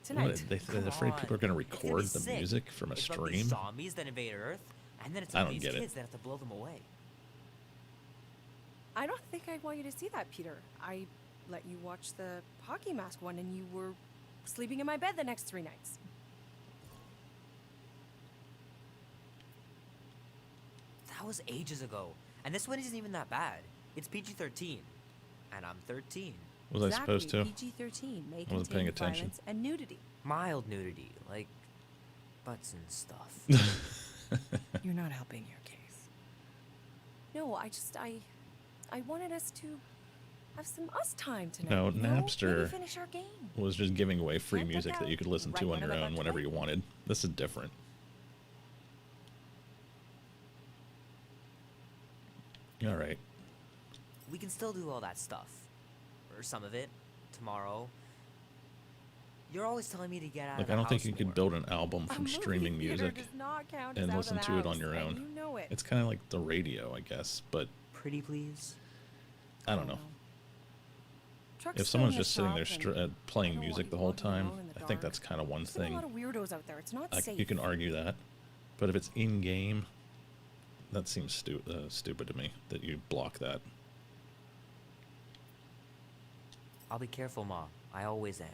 G: Tonight.
A: What, they're afraid people are gonna record the
J: sick.
A: music from a
J: It's about these
A: stream?
J: zombies that invade Earth, and then it's
A: I
J: about
A: don't
J: these
A: get it.
J: kids that have to blow them away.
G: I don't think I want you to see that, Peter. I let you watch the hockey mask one and you were sleeping in my bed the next 3 nights.
J: That was ages ago. And this one isn't even that bad. It's PG-13. And I'm 13.
A: Was I supposed to?
G: PG-13 may
A: I wasn't paying
G: contain
A: attention.
G: violence and nudity.
J: Mild nudity, like butts and stuff.
G: You're not helping your case. No, I wanted us to have some us time tonight.
A: No,
G: you know?
A: Napster
G: Maybe finish our game.
A: was just giving away free
G: Can't pick
A: music that you
G: out
A: could listen
G: right
A: to on
G: one
A: your
G: I'm about
A: own
G: to
A: whenever
G: play.
A: you wanted. This is different. All right.
J: We can still do all that stuff. Or some of it. Tomorrow. You're always telling me to get out
A: Like,
J: of the
A: I don't think
J: house
A: you could
J: more.
A: build an album
G: A
A: from
G: movie
A: streaming
G: theater
A: music
G: does not count as
A: and
G: out of
A: listen
G: the
A: to it on
G: house,
A: your
G: and
A: own.
G: You know it.
A: It's kind of like the radio, I guess, but
J: Pretty please?
A: I don't know. if someone's just sitting there playing music the whole time, I think that's kind of one thing.
K: A lot of weirdos out there. It's not safe.
A: You can argue that. But if it's in-game, that seems stupid to me, that you block that.
J: I'll be careful, Ma. I always am.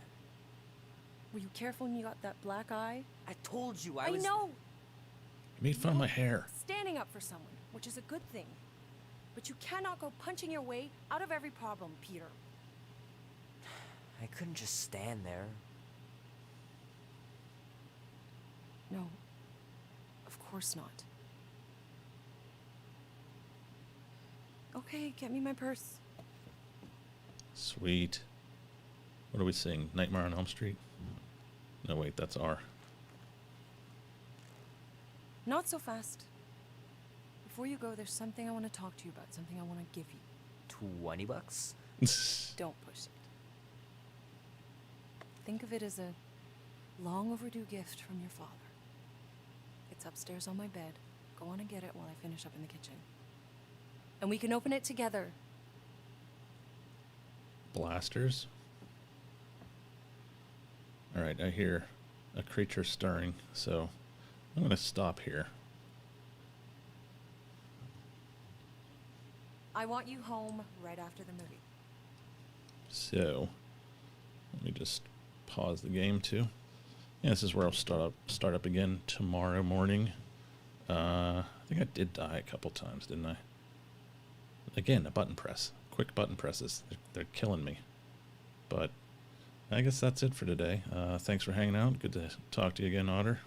K: Were you careful when you got that black eye?
J: I told you
K: I know!
A: You made fun of my hair.
K: Standing up for someone, which is a good thing. But you cannot go punching your way out of every problem, Peter.
J: I couldn't just stand there.
K: No. Of course not. Okay, get me my purse.
A: Sweet. What are we seeing? Nightmare on Elm Street? No, wait, that's R.
K: Not so fast. Before you go, there's something I want to talk to you about, something I want to give you.
J: $20?
K: Don't push it. Think of it as a long overdue gift from your father. It's upstairs on my bed. Go on and get it while I finish up in the kitchen. And we can open it together.
A: Blasters? Alright, I hear a creature stirring, so I'm going to stop here.
K: I want you home right after the movie.
A: So, let me just pause the game too. Yeah, this is where I'll start up again tomorrow morning. I think I did die a couple times, didn't I? Again, a button press. Quick button presses. They're killing me. But I guess that's it for today. Thanks for hanging out. Good to talk to you again, Otter.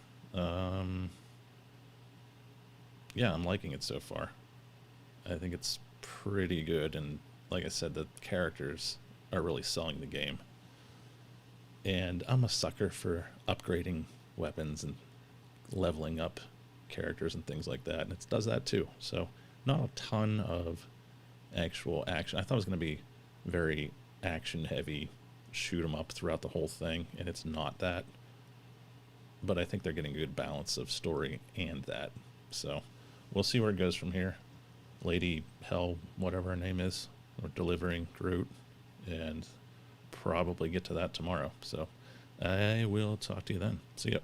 A: Yeah, I'm liking it so far. I think it's pretty good, and like I said, the characters are really selling the game. And I'm a sucker for upgrading weapons and leveling up characters and things like that, and it does that too. So not a ton of actual action. I thought it was going to be very action heavy, shoot 'em up throughout the whole thing, and it's not that. But I think they're getting a good balance of story and that. So we'll see where it goes from here. Lady Hell, whatever her name is, or delivering Groot, and probably get to that tomorrow. So I will talk to you then. See ya.